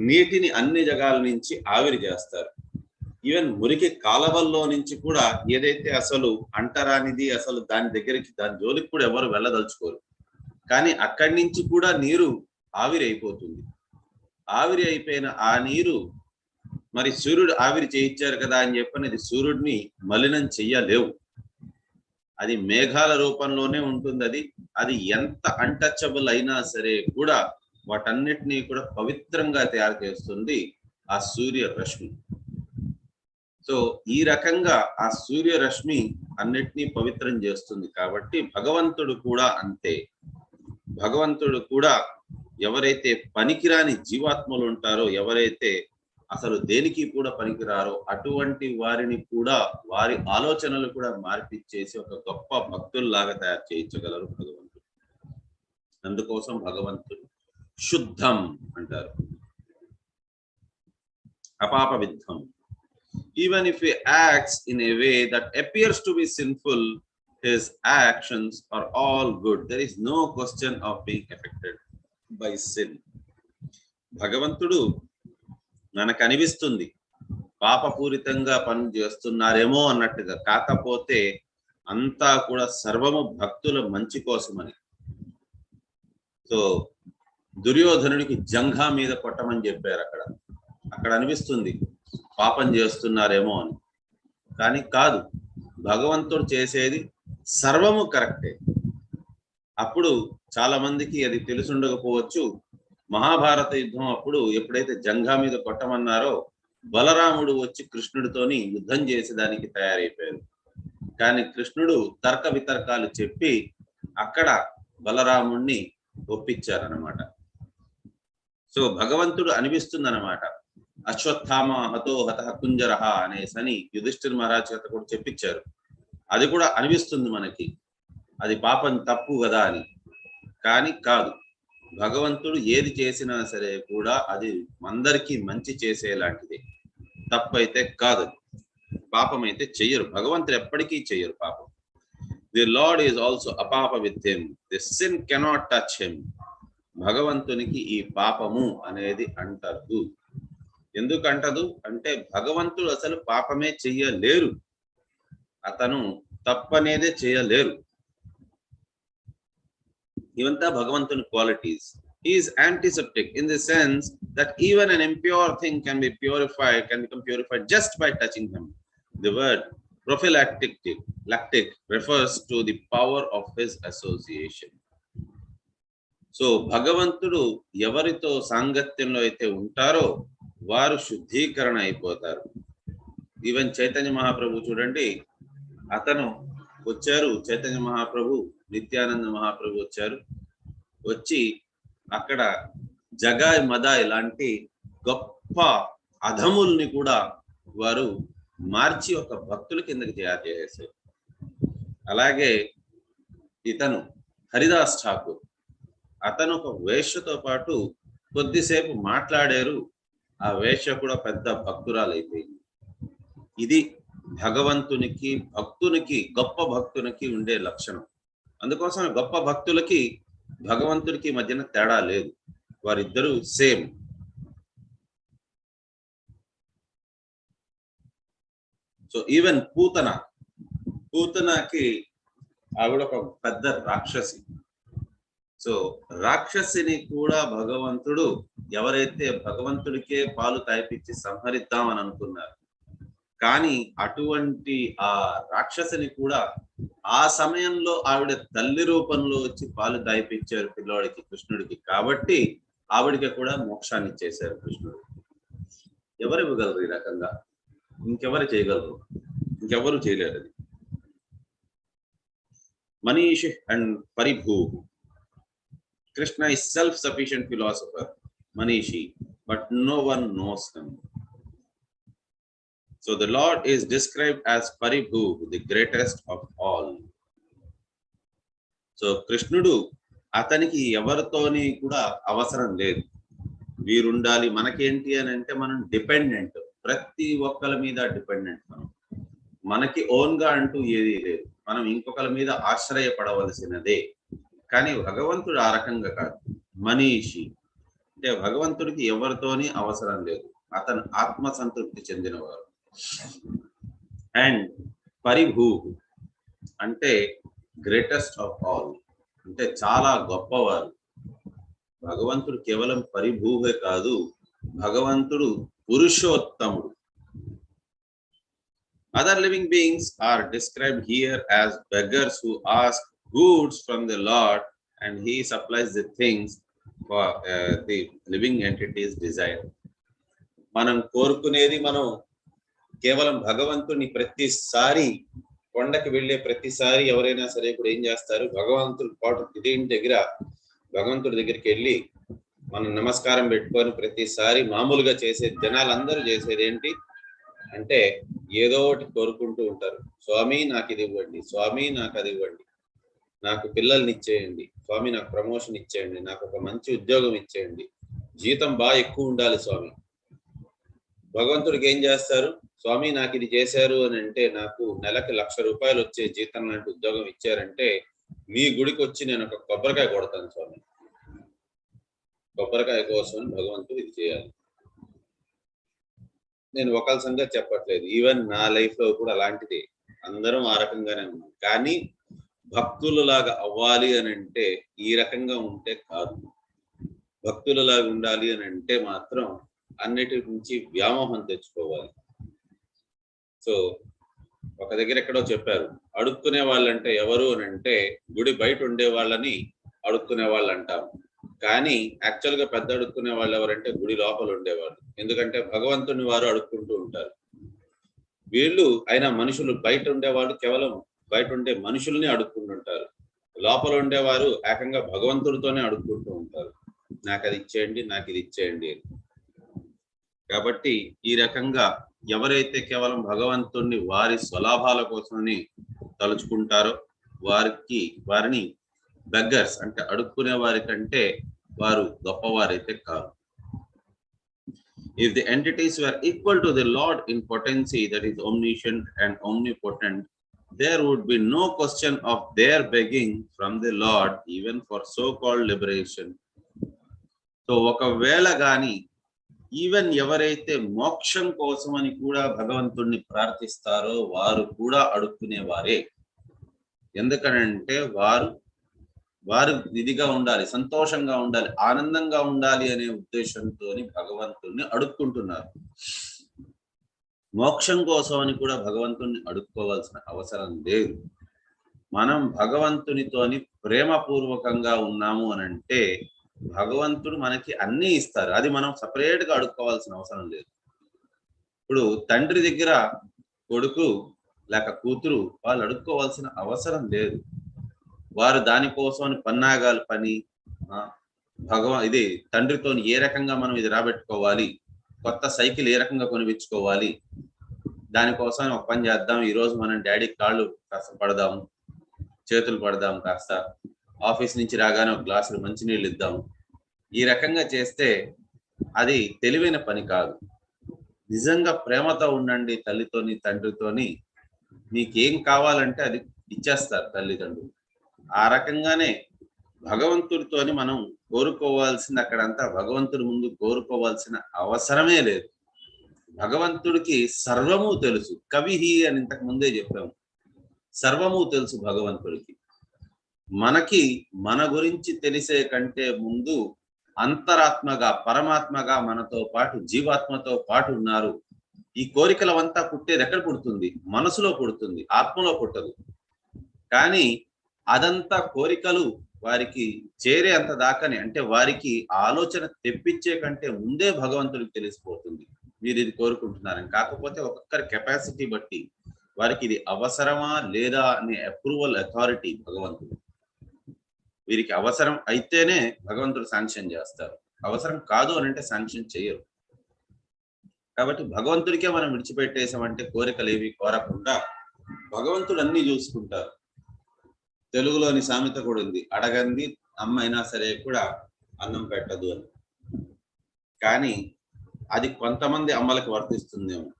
నీటిని అన్ని జగాల నుంచి ఆవిరి చేస్తారు. ఈవెన్ మురికి కాలవల్లో నుంచి కూడా ఏదైతే అసలు అంటరానిది, అసలు దాని దగ్గరికి దాని జోలికి కూడా ఎవరు వెళ్ళదలుచుకోరు, కానీ అక్కడి నుంచి కూడా నీరు ఆవిరి అయిపోతుంది. ఆవిరి అయిపోయిన ఆ నీరు మరి సూర్యుడు ఆవిరి చేయించారు కదా అని చెప్పనేది సూర్యుడిని మలినం చెయ్యలేవు. అది మేఘాల రూపంలోనే ఉంటుంది. అది ఎంత అన్టచబుల్ అయినా సరే కూడా వాటన్నిటినీ కూడా పవిత్రంగా తయారు చేస్తుంది ఆ సూర్యరశ్మి. సో ఈ రకంగా ఆ సూర్యరశ్మి అన్నిటినీ పవిత్రం చేస్తుంది. కాబట్టి భగవంతుడు కూడా అంతే. భగవంతుడు కూడా ఎవరైతే పనికిరాని జీవాత్మలు ఉంటారో, ఎవరైతే అసలు దేనికి కూడా పనికిరారో అటువంటి వారిని కూడా వారి ఆలోచనలు కూడా మార్పిచ్చేసి ఒక గొప్ప భక్తుల్లాగా తయారు చేయించగలరు భగవంతుడు. అందుకోసం భగవంతుడు శుద్ధం అంటారు, అపాప విద్ధం. Even if he acts in a way that appears to be sinful, his actions are all good. There is no question of being affected by sin. భగవంతుడు మనకు అనిపిస్తుంది పాపపూరితంగా పని చేస్తున్నారేమో అన్నట్టుగా, కాకపోతే అంతా కూడా సర్వము భక్తుల మంచి కోసమని. సో దుర్యోధనుడికి జంఘా మీద కొట్టమని చెప్పారు. అక్కడ అనిపిస్తుంది పాపం చేస్తున్నారేమో అని, కానీ కాదు, భగవంతుడు చేసేది సర్వము కరెక్టే. అప్పుడు చాలా మందికి అది తెలుసుండకపోవచ్చు. మహాభారత యుద్ధం అప్పుడు ఎప్పుడైతే జంఘా మీద కొట్టమన్నారో బలరాముడు వచ్చి కృష్ణుడితోని యుద్ధం చేసేదానికి తయారైపోయారు. కానీ కృష్ణుడు తర్క వితర్కాలు చెప్పి అక్కడ బలరాముణ్ణి ఒప్పించారనమాట. సో భగవంతుడు అనిపిస్తుంది అనమాట, అశ్వత్థామ హతో హత కుంజరహ అనేసని యుధిష్ఠిర్ మహారాజ్ చేత కూడా చెప్పించారు. అది కూడా అనిపిస్తుంది మనకి అది పాపం తప్పు కదా అని, కానీ కాదు. భగవంతుడు ఏది చేసినా సరే కూడా అది అందరికీ మంచి చేసేలాంటిది, తప్పైతే కాదు. పాపం అయితే చెయ్యరు, భగవంతుడు ఎప్పటికీ చెయ్యరు పాపం. ది లార్డ్ ఈజ్ ఆల్సో అపాప with him, the sin cannot touch him. భగవంతునికి ఈ పాపము అనేది అంటదు. ఎందుకు అంటదు అంటే భగవంతుడు అసలు పాపమే చెయ్యలేరు, అతను తప్పనేదే చేయలేరు. ఇవంతా భగవంతుని qualities. He is antiseptic in the sense that even an impure thing can become purified just by touching him. The word prophylactic refers to the power of his association. So భగవంతుడు ఎవరితో సాంగత్యంలో అయితే ఉంటారో వారు శుద్ధీకరణ అయిపోతారు. ఈవెన్ చైతన్య మహాప్రభు చూడండి, అతను వచ్చారు, చైతన్య మహాప్రభు నిత్యానంద మహాప్రభు వచ్చి అక్కడ జగాయ్ మదాయ్ లాంటి గొప్ప అధముల్ని కూడా వారు మార్చి ఒక భక్తుల కిందకి తయారు చేసేసారు. అలాగే ఇతను హరిదాస్ ఠాకూర్, అతను ఒక వేశ్యతో పాటు కొద్దిసేపు మాట్లాడారు, ఆ వేశ్య కూడా పెద్ద భక్తురాలైపోయింది. ఇది భగవంతునికి భక్తునికి గొప్ప భక్తునికి ఉండే లక్షణం. అందుకోసం గొప్ప భక్తులకి భగవంతుడికి మధ్యన తేడా లేదు, వారిద్దరూ సేమ్. సో ఈవెన్ పూతనకి ఆవిడ ఒక పెద్ద రాక్షసి. సో రాక్షసిని కూడా భగవంతుడు ఎవరైతే భగవంతుడికే పాలు తాయిపించి సంహరిద్దామని అనుకున్నారు, కానీ అటువంటి ఆ రాక్షసిని కూడా ఆ సమయంలో ఆవిడ తల్లి రూపంలో వచ్చి పాలు తాయిపించారు పిల్లోడికి, కృష్ణుడికి. కాబట్టి ఆవిడికి కూడా మోక్షాన్ని ఇచ్చేశారు కృష్ణుడు. ఎవరు ఇవ్వగలరు ఈ రకంగా? ఇంకెవరు చేయగలరు? ఇంకెవరు చేయలేరు. అది మనీషి and పరిభూ. Krishna is self-sufficient philosopher, Manishi, but no one knows him. So the Lord is described as Paribhu, the greatest of all. So Krishnudu అతనికి ఎవరితోని కూడా అవసరం లేదు. వీరుండాలి మనకేంటి అని అంటే మనం డిపెండెంట్, ప్రతి ఒక్కరి మీద డిపెండెంట్. మనకి ఓన్ గా అంటూ ఏది లేదు, మనం ఇంకొకరి మీద ఆశ్రయపడవలసినదే. కానీ భగవంతుడు ఆ రకంగా కాదు, మనీషి. అంటే భగవంతుడికి ఎవరితోని అవసరం లేదు, అతను ఆత్మసంతృప్తి చెందినవారు. అండ్ పరిభూ అంటే గ్రేటెస్ట్ ఆఫ్ ఆల్, అంటే చాలా గొప్పవారు. భగవంతుడు కేవలం పరిభూహే కాదు, భగవంతుడు పురుషోత్తముడు. Other living beings are described here as beggars who ask goods from the Lord and he supplies the things for the living entity's desire. మనం కోరుకునేది మనం కేవలం భగవంతుని ప్రతిసారి కొండకి వెళ్ళే ప్రతిసారి ఎవరైనా సరే ఇప్పుడు ఏం చేస్తారు, భగవంతుడి పాటు భగవంతుడి దగ్గరికి వెళ్ళి మనం నమస్కారం పెట్టుకొని ప్రతిసారి మామూలుగా చేసే జనాలందరూ చేసేది ఏంటి అంటే ఏదో ఒకటి కోరుకుంటూ ఉంటారు. స్వామి నాకు ఇది ఇవ్వండి, స్వామి నాకు అది ఇవ్వండి, నాకు పిల్లల్ని ఇచ్చేయండి, స్వామి నాకు ప్రమోషన్ ఇచ్చేయండి, నాకు ఒక మంచి ఉద్యోగం ఇచ్చేయండి, జీతం బాగా ఎక్కువ ఉండాలి స్వామి. భగవంతుడికి ఏం చేస్తారు, స్వామి నాకు ఇది చేశారు అని అంటే, నాకు నెలకి 1,00,000 రూపాయలు వచ్చే జీతం లాంటి ఉద్యోగం ఇచ్చారంటే మీ గుడికి వచ్చి నేను ఒక కొబ్బరికాయ కొడతాను స్వామి. కొబ్బరికాయ కోసం భగవంతుడు ఇది చేయాలి. నేను ఒకళ్ళ సంగతి చెప్పట్లేదు, ఈవెన్ నా లైఫ్ లో కూడా అలాంటిది, అందరం ఆ రకంగానే ఉన్నాం. కానీ భక్తులలాగా అవ్వాలి అని అంటే ఈ రకంగా ఉంటే కాదు. భక్తులలాగా ఉండాలి అని అంటే మాత్రం అన్నిటి నుంచి వ్యామోహం తెచ్చుకోవాలి. సో ఒక దగ్గర ఎక్కడో చెప్పారు, అడుక్కునే వాళ్ళంటే ఎవరు అని అంటే గుడి బయట ఉండే వాళ్ళని అడుక్కునే వాళ్ళు అంటాం. కానీ యాక్చువల్ గా పెద్ద అడుక్కునే వాళ్ళు ఎవరంటే గుడి లోపల ఉండేవాళ్ళు. ఎందుకంటే భగవంతుని వారు అడుక్కుంటూ ఉంటారు. వీళ్ళు అయినా మనుషులు బయట ఉండేవాళ్ళు కేవలం బయట ఉండే మనుషుల్ని అడుక్కుంటుంటారు. లోపల ఉండేవారు ఏకంగా భగవంతుడితోనే అడుక్కుంటూ ఉంటారు, నాకు అది ఇచ్చేయండి, నాకు ఇది ఇచ్చేయండి అని. కాబట్టి ఈ రకంగా ఎవరైతే కేవలం భగవంతుణ్ణి వారి స్వలాభాల కోసమని తలుచుకుంటారో వారిని బెగ్గర్స్ అంటే అడుక్కునే వారి కంటే వారు గొప్పవారైతే కాదు. If the entities were equal to the Lord in potency, that is omniscient and omnipotent, there would be no question of their begging from the Lord even for so-called liberation. So ఒకవేళ గాని even ఎవరైతే మోక్షం కోసమని కూడా భగవంతుణ్ణి ప్రార్థిస్తారో వారు కూడా అడుక్కునేవారే. ఎందుకనంటే వారు ఇదిగా ఉండాలి, సంతోషంగా ఉండాలి, ఆనందంగా ఉండాలి అనే ఉద్దేశంతో భగవంతుణ్ణి అడుక్కుంటున్నారు. మోక్షం కోసం అని కూడా భగవంతుణ్ణి అడుక్కోవాల్సిన అవసరం లేదు. మనం భగవంతునితోని ప్రేమపూర్వకంగా ఉన్నాము అని అంటే భగవంతుడు మనకి అన్నీ ఇస్తారు, అది మనం సపరేట్ గా అడుక్కోవాల్సిన అవసరం లేదు. ఇప్పుడు తండ్రి దగ్గర కొడుకు లేక కూతురు వాళ్ళు అడుక్కోవాల్సిన అవసరం లేదు. వారు దానికోసం పన్నాగాలు పని ఇది తండ్రితో ఏ రకంగా మనం ఇది రాబెట్టుకోవాలి, కొత్త సైకిల్ ఏ రకంగా కొనిపించుకోవాలి, దానికోసం ఒక పని చేద్దాం, ఈరోజు మనం డాడీ కాళ్ళు కాస్త పడదాం, చేతులు పడదాం, కాస్త ఆఫీస్ నుంచి రాగానే ఒక గ్లాసులు మంచినీళ్ళు ఇద్దాం. ఈ రకంగా చేస్తే అది తెలివైన పని కాదు. నిజంగా ప్రేమతో ఉండండి తల్లితోని తండ్రితోని, మీకేం కావాలంటే అది ఇచ్చేస్తారు తల్లిదండ్రులు. ఆ రకంగానే భగవంతుడితోని మనం కోరుకోవాల్సింది అక్కడంతా భగవంతుడి ముందు కోరుకోవాల్సిన అవసరమే లేదు. భగవంతుడికి సర్వము తెలుసు. కవిహి అని ఇంతకు ముందే చెప్పాము, సర్వము తెలుసు భగవంతుడికి. మనకి మన గురించి తెలిసే కంటే ముందు అంతరాత్మగా పరమాత్మగా మనతో పాటు జీవాత్మతో పాటు ఉన్నారు. ఈ కోరికలవంతా పుట్టేది ఎక్కడ పుడుతుంది? మనసులో పుడుతుంది, ఆత్మలో పుట్టదు. కానీ అదంతా కోరికలు వారికి చేరే అంత దాకానే, అంటే వారికి ఆలోచన తెప్పించే కంటే ముందే భగవంతుడికి తెలిసిపోతుంది మీరు ఇది కోరుకుంటున్నారని. కాకపోతే ఒక్కొక్కరి కెపాసిటీ బట్టి వారికి ఇది అవసరమా లేదా అనే అప్రూవల్ అథారిటీ భగవంతుడు. వీరికి అవసరం అయితేనే భగవంతుడు శాంక్షన్ చేస్తారు, అవసరం కాదు అని అంటే శాంక్షన్ చేయరు. కాబట్టి భగవంతుడికే మనం విడిచిపెట్టేసామంటే కోరికలు ఏవి కోరకుండా భగవంతుడు అన్ని చూసుకుంటారు. తెలుగులోని సామెత కూడా ఉంది, అడగంది అమ్మ అయినా సరే కూడా అన్నం పెట్టదు అని. కానీ అది కొంతమంది అమ్మలకు వర్తిస్తుందేమో.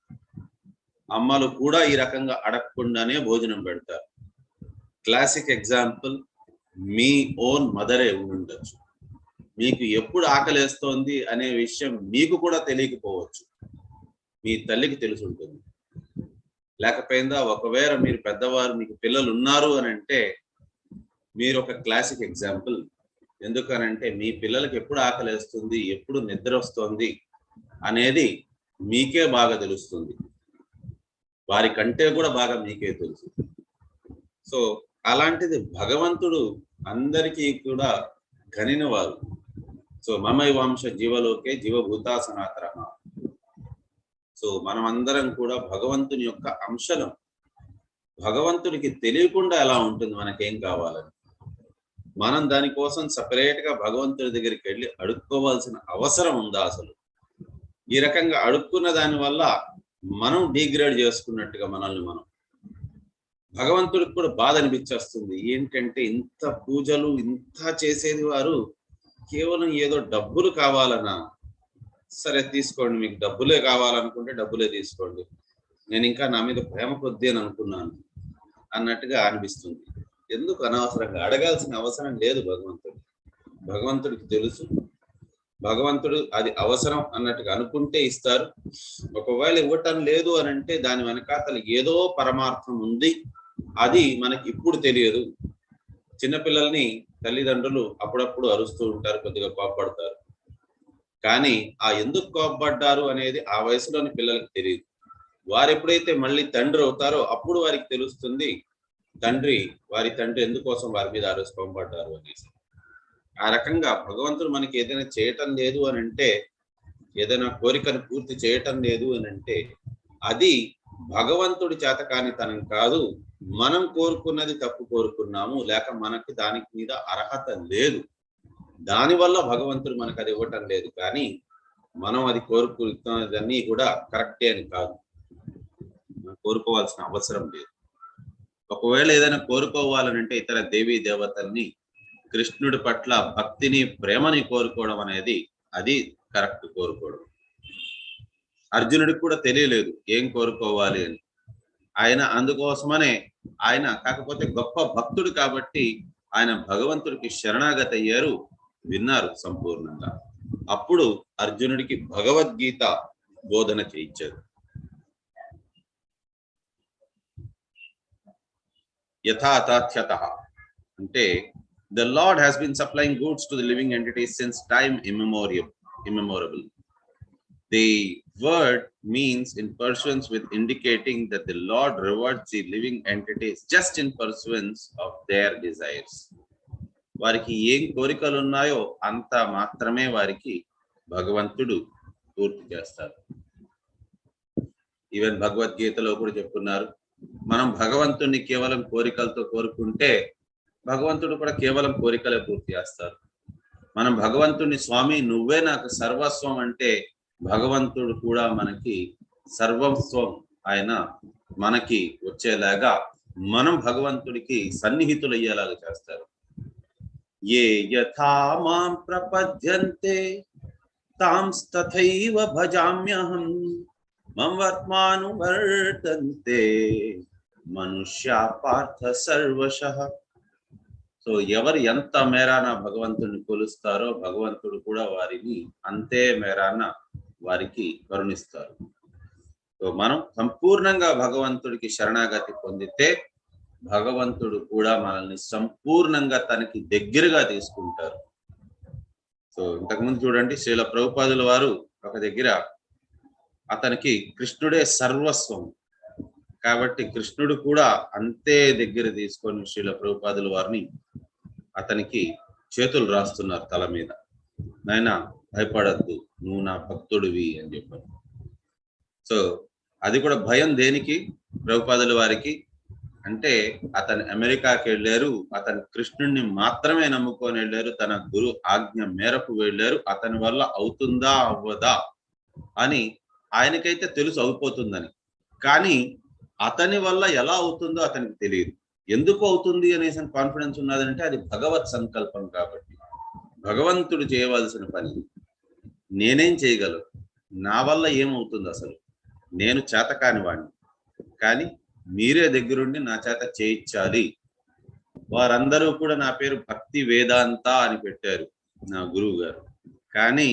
అమ్మలు కూడా ఈ రకంగా అడగకుండానే భోజనం పెడతారు. క్లాసిక్ ఎగ్జాంపుల్ మీ ఓన్ మదరే ఉండొచ్చు. మీకు ఎప్పుడు ఆకలేస్తోంది అనే విషయం మీకు కూడా తెలియకపోవచ్చు, మీ తల్లికి తెలిసి ఉంటుంది. లేకపోయిందా ఒకవేళ మీరు పెద్దవారు మీకు పిల్లలు ఉన్నారు అని అంటే మీరు ఒక క్లాసిక్ ఎగ్జాంపుల్. ఎందుకనంటే మీ పిల్లలకి ఎప్పుడు ఆకలేస్తుంది, ఎప్పుడు నిద్ర వస్తుంది అనేది మీకే బాగా తెలుస్తుంది, వారి కంటే కూడా బాగా మీకే తెలుసు. సో అలాంటిది భగవంతుడు అందరికీ కూడా గనిన వారు. సో మమైవాంశ జీవలోకే జీవభూతా సనాతన. సో మనమందరం కూడా భగవంతుని యొక్క అంశలం. భగవంతుడికి తెలియకుండా ఎలా ఉంటుంది మనకేం కావాలని? మనం దానికోసం సపరేట్ గా భగవంతుడి దగ్గరికి వెళ్ళి అడుక్కోవాల్సిన అవసరం ఉందా అసలు? ఈ రకంగా అడుక్కున్న దాని వల్ల మనం డిగ్రేడ్ చేసుకున్నట్టుగా మనల్ని మనం. భగవంతుడికి కూడా బాధ అనిపించేస్తుంది. ఏంటంటే ఇంత పూజలు ఇంత చేసేది వారు కేవలం ఏదో డబ్బులు కావాలనా? సరే తీసుకోండి, మీకు డబ్బులే కావాలనుకుంటే డబ్బులే తీసుకోండి, నేను ఇంకా నా మీద ప్రేమ కొద్ది అని అనుకున్నాను అన్నట్టుగా అనిపిస్తుంది. ఎందుకు అనవసరంగా అడగాల్సిన అవసరం లేదు భగవంతుడు. భగవంతుడికి తెలుసు, భగవంతుడు అది అవసరం అన్నట్టుగా అనుకుంటే ఇస్తారు. ఒకవేళ ఇవ్వటం లేదు అని అంటే దాని వెనకాతల ఏదో పరమార్థం ఉంది, అది మనకి ఇప్పుడు తెలియదు. చిన్నపిల్లల్ని తల్లిదండ్రులు అప్పుడప్పుడు అరుస్తూ ఉంటారు, కొద్దిగా కోపపడతారు. కానీ ఆ ఎందుకు కోపపడ్డారు అనేది ఆ వయసులోని పిల్లలకు తెలియదు. వారు ఎప్పుడైతే మళ్ళీ తండ్రి అవుతారో అప్పుడు వారికి తెలుస్తుంది వారి తండ్రి ఎందుకోసం వారి మీద కోపపడ్డారు అనేసి. ఆ రకంగా భగవంతుడు మనకి ఏదైనా చేయటం లేదు అని అంటే, ఏదైనా కోరికను పూర్తి చేయటం లేదు అని అంటే అది భగవంతుడి చేతకానితనం కాదు. మనం కోరుకున్నది తప్పు కోరుకున్నాము, లేక మనకి దానికి మీద అర్హత లేదు, దానివల్ల భగవంతుడు మనకు అది ఇవ్వటం లేదు. కానీ మనం అది కోరుకున్నదన్నీ కూడా కరెక్టే అని కాదు, కోరుకోవాల్సిన అవసరం లేదు. ఒకవేళ ఏదైనా కోరుకోవాలనంటే ఇతర దేవీ దేవతల్ని, కృష్ణుడి పట్ల భక్తిని ప్రేమని కోరుకోవడం అనేది అది కరెక్ట్ కోరుకోవడం. అర్జునుడికి కూడా తెలియలేదు ఏం కోరుకోవాలి అని. ఆయన అందుకోసమనే ఆయన కాకపోతే గొప్ప భక్తుడు కాబట్టి ఆయన భగవంతుడికి శరణాగతి అయ్యారు, విన్నారు సంపూర్ణంగా. అప్పుడు అర్జునుడికి భగవద్గీత బోధన చేయించారు. యథాతథ్యతః అంటే the Lord has been supplying goods to the living entities since time immemorable. The word means in pursuance with indicating that the Lord rewards the living entities just in pursuance of their desires. వారికి ఏం కోరికలు ఉన్నాయో అంత మాత్రమే వారికి భగవంతుడు పూర్తి చేస్తారు. ఈవెన్ భగవద్గీతలో కూడా చెప్తున్నారు, మనం భగవంతుడిని కేవలం కోరికలతో కోరుకుంటే భగవంతుడు కూడా కేవలం కోరికలే పూర్తి చేస్తారు. మనం భగవంతుడిని స్వామి నువ్వే నాకు సర్వస్వం అంటే భగవంతుడు కూడా మనకి సర్వస్వం ఆయన మనకి వచ్చేలాగా మనం భగవంతుడికి సన్నిహితులయ్యేలాగా చేస్తారు. ఏ యథా మాం ప్రపద్యంతే తాంస్తథైవ భజామ్యహం మమవర్త్మానువర్తంతే మనుష్యా పార్థ సర్వశః. సో ఎవరు ఎంత మేరాన భగవంతుడిని కొలుస్తారో భగవంతుడు కూడా వారిని అంతే మేరాన వారికి కరుణిస్తారు. సో మనం సంపూర్ణంగా భగవంతుడికి శరణాగతి పొందితే భగవంతుడు కూడా మనల్ని సంపూర్ణంగా తనకి దగ్గరగా తీసుకుంటారు. సో ఇంతకుముందు చూడండి, శ్రీల ప్రభుపాదుల వారు ఒక దగ్గర అతనికి కృష్ణుడే సర్వస్వం కాబట్టి కృష్ణుడు కూడా అంతే దగ్గర తీసుకొని శ్రీల ప్రభుపాదుల వారిని అతనికి చేతులు రాస్తున్నారు తల మీద, నాయనా భయపడద్దు, నువ్వు నా భక్తుడివి అని చెప్పారు. సో అది కూడా భయం దేనికి? ప్రభుపాదుల వారికి అంటే అతను అమెరికాకి వెళ్ళారు, అతను కృష్ణుడిని మాత్రమే నమ్ముకొని వెళ్ళారు, తన గురు ఆజ్ఞ మేరకు వెళ్ళారు. అతని వల్ల అవుతుందా అవ్వదా అని ఆయనకైతే తెలుసు అవుపోతుందని, కానీ అతని వల్ల ఎలా అవుతుందో అతనికి తెలియదు. ఎందుకు అవుతుంది అనేసి కాన్ఫిడెన్స్ ఉన్నదంటే అది భగవత్ సంకల్పం కాబట్టి. భగవంతుడు చేయవలసిన పని నేనేం చేయగలను? నా వల్ల ఏమవుతుంది అసలు, నేను చేతకాని వాడిని, కానీ మీరే దగ్గరుండి నా చేత చేయించాలి. వారందరూ కూడా నా పేరు భక్తి వేదాంత అని పెట్టారు నా గురువు గారు, కానీ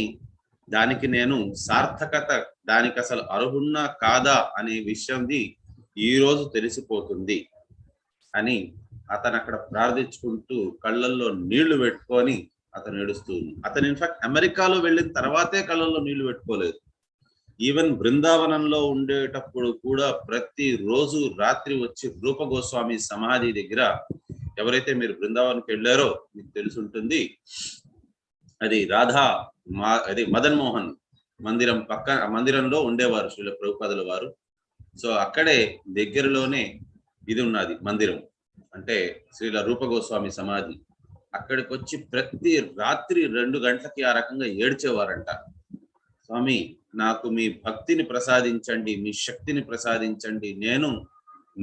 దానికి నేను సార్థకత, దానికి అసలు అర్హున్నా కాదా అనే విషయంది ఈ రోజు తెలిసిపోతుంది అని అతను అక్కడ ప్రార్థించుకుంటూ కళ్ళల్లో నీళ్లు పెట్టుకొని అతను ఏడుస్తుంది. అతను ఇన్ఫాక్ట్ అమెరికాలో వెళ్ళిన తర్వాతే కళ్ళల్లో నీళ్లు పెట్టుకోలేదు. ఈవెన్ బృందావనంలో ఉండేటప్పుడు కూడా ప్రతి రోజు రాత్రి వచ్చి రూప గోస్వామి సమాధి దగ్గర, ఎవరైతే మీరు బృందావనంకి వెళ్ళారో మీకు తెలిసి ఉంటుంది, అది అది మదన్ మోహన్ మందిరం మందిరంలో ఉండేవారు శ్రీల ప్రభుపాదుల వారు. సో అక్కడే దగ్గరలోనే ఇది ఉన్నది మందిరం, అంటే శ్రీల రూప గోస్వామి సమాధి. అక్కడికి వచ్చి ప్రతి రాత్రి 2 గంటలకి ఆ రకంగా ఏడ్చేవారంట. స్వామి, నాకు మీ భక్తిని ప్రసాదించండి, మీ శక్తిని ప్రసాదించండి, నేను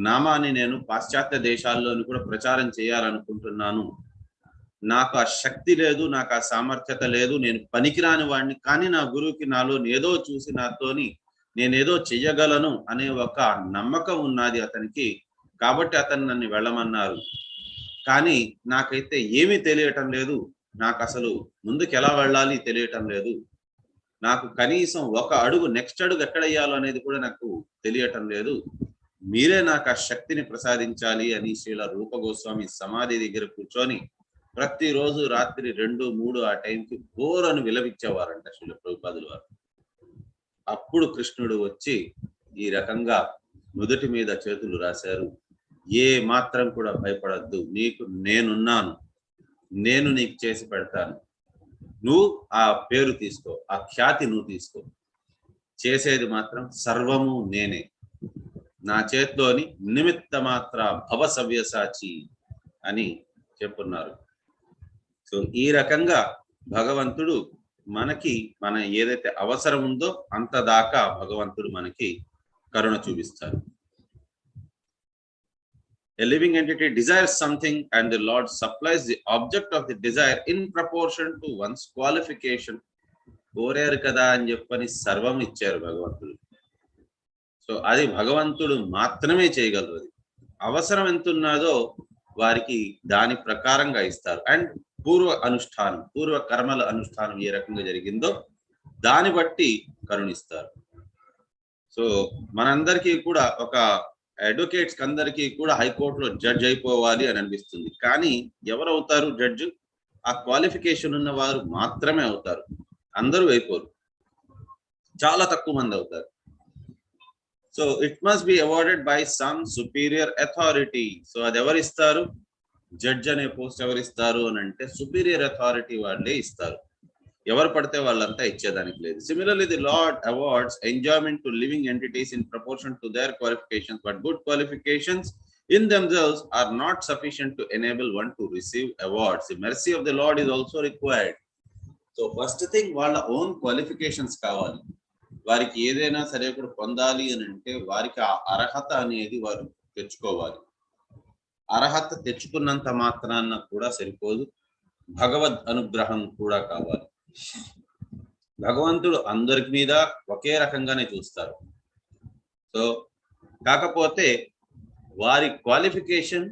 నామాన్ని నేను పాశ్చాత్య దేశాల్లోని కూడా ప్రచారం చేయాలనుకుంటున్నాను, నాకు ఆ శక్తి లేదు, నాకు ఆ సామర్థ్యత లేదు, నేను పనికిరాని వాడిని, కానీ నా గురువుకి నాలో ఏదో చూసి నాతోని నేనేదో చెయ్యగలను అనే ఒక నమ్మకం ఉన్నది అతనికి, కాబట్టి అతను నన్ను వెళ్ళమన్నారు. కానీ నాకైతే ఏమీ తెలియటం లేదు, నాకు అసలు ముందుకు ఎలా వెళ్ళాలి తెలియటం లేదు, నాకు కనీసం ఒక అడుగు నెక్స్ట్ అడుగు ఎక్కడ వేయాలో అనేది కూడా నాకు తెలియటం లేదు, మీరే నాకు ఆ శక్తిని ప్రసాదించాలి అని శ్రీల రూప గోస్వామి సమాధి దగ్గర కూర్చొని ప్రతిరోజు రాత్రి 2, 3 ఆ టైంకి బోరను విలవించేవారంట శ్రీల ప్రభుపాదుల వారు. అప్పుడు కృష్ణుడు వచ్చి ఈ రకంగా నుదుటి మీద చేతులు రాశారు, ఏ మాత్రం కూడా భయపడద్దు, నీకు నేనున్నాను, నేను నీకు చేసి పెడతాను, నువ్వు ఆ పేరు తీసుకో, ఆ ఖ్యాతి నువ్వు తీసుకో, చేసేది మాత్రం సర్వము నేనే, నా చేతిలోని నిమిత్త మాత్ర భవ సవ్యసాచి అని చెప్పున్నారు. సో ఈ రకంగా భగవంతుడు మనకి మన ఏదైతే అవసరం ఉందో అంత దాకా భగవంతుడు మనకి కరుణ చూపిస్తారు. A living entity desires something and the Lord supplies the object of the desire in proportion to one's qualification. కోరారు కదా అని చెప్పని సర్వం ఇచ్చారు భగవంతుడు. సో అది భగవంతుడు మాత్రమే చేయగలరు. అది అవసరం ఎంత ఉన్నదో వారికి దాని ప్రకారంగా ఇస్తారు. అండ్ పూర్వ కర్మల అనుష్ఠానం ఏ రకంగా జరిగిందో దాన్ని బట్టి కరుణిస్తారు. సో మనందరికీ కూడా ఒక అడ్వకేట్స్ అందరికీ కూడా హైకోర్టులో జడ్జ్ అయిపోవాలి అని అనిపిస్తుంది, కానీ ఎవరు అవుతారు జడ్జి? ఆ క్వాలిఫికేషన్ ఉన్న వారు మాత్రమే అవుతారు, అందరూ అయిపోరు, చాలా తక్కువ మంది అవుతారు. So it must be awarded by some superior authority. So అది ఎవరిస్తారు? జడ్జ్ అనే పోస్ట్ ఎవరిస్తారు అని అంటే సుపీరియర్ అథారిటీ వాళ్ళే ఇస్తారు, ఎవరు పడితే వాళ్ళంతా ఇచ్చేదానికి లేదు. Similarly, the Lord awards enjoyment to living entities in proportion to their qualifications, but good qualifications in themselves are not sufficient to enable one to receive awards. The mercy of the Lord is also required. So first thing, వాళ్ళ own qualifications కావాలి. వారికి ఏదైనా సరే కూడా పొందాలి అని అంటే వారికి ఆ అర్హత అనేది వారు తెచ్చుకోవాలి. అర్హత తెచ్చుకున్నంత మాత్రాన కూడా సరిపోదు, భగవద్ అనుగ్రహం కూడా కావాలి. భగవంతుడు అందరి మీద ఒకే రకంగానే చూస్తారు. సో కాకపోతే వారి క్వాలిఫికేషన్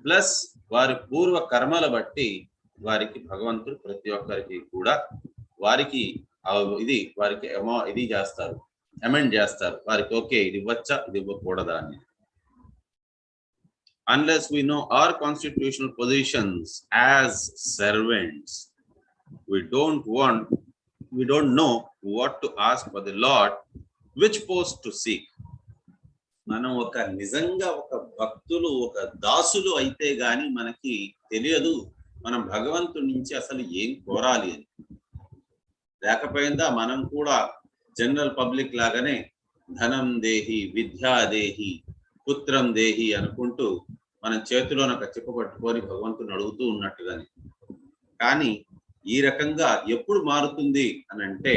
ప్లస్ వారి పూర్వ కర్మల బట్టి వారికి భగవంతుడు ప్రతి ఒక్కరికి కూడా వారికి ఇది చేస్తారు, అమెండ్ చేస్తారు. వారికి ఓకే ఇది ఇవ్వచ్చా, ఇది ఇవ్వకూడదా అని. Unless we know our constitutional positions as servants, we don't know what to ask for the Lord, which post to seek. మనం ఒక నిజంగా ఒక భక్తులు, ఒక దాసులు అయితే గాని మనకి తెలియదు మనం భగవంతుడి నుంచి అసలు ఏం కోరాలి అని. లేకపోయిందా మనం కూడా జనరల్ పబ్లిక్ లాగానే ధనం దేహి, విద్యా దేహి, పుత్రం దేహి అనుకుంటూ మనం చేతిలోన ఒక చెప్ప పట్టుకొని భగవంతుని అడుగుతూ ఉన్నట్టుగానే. కానీ ఈ రకంగా ఎప్పుడు మారుతుంది అని అంటే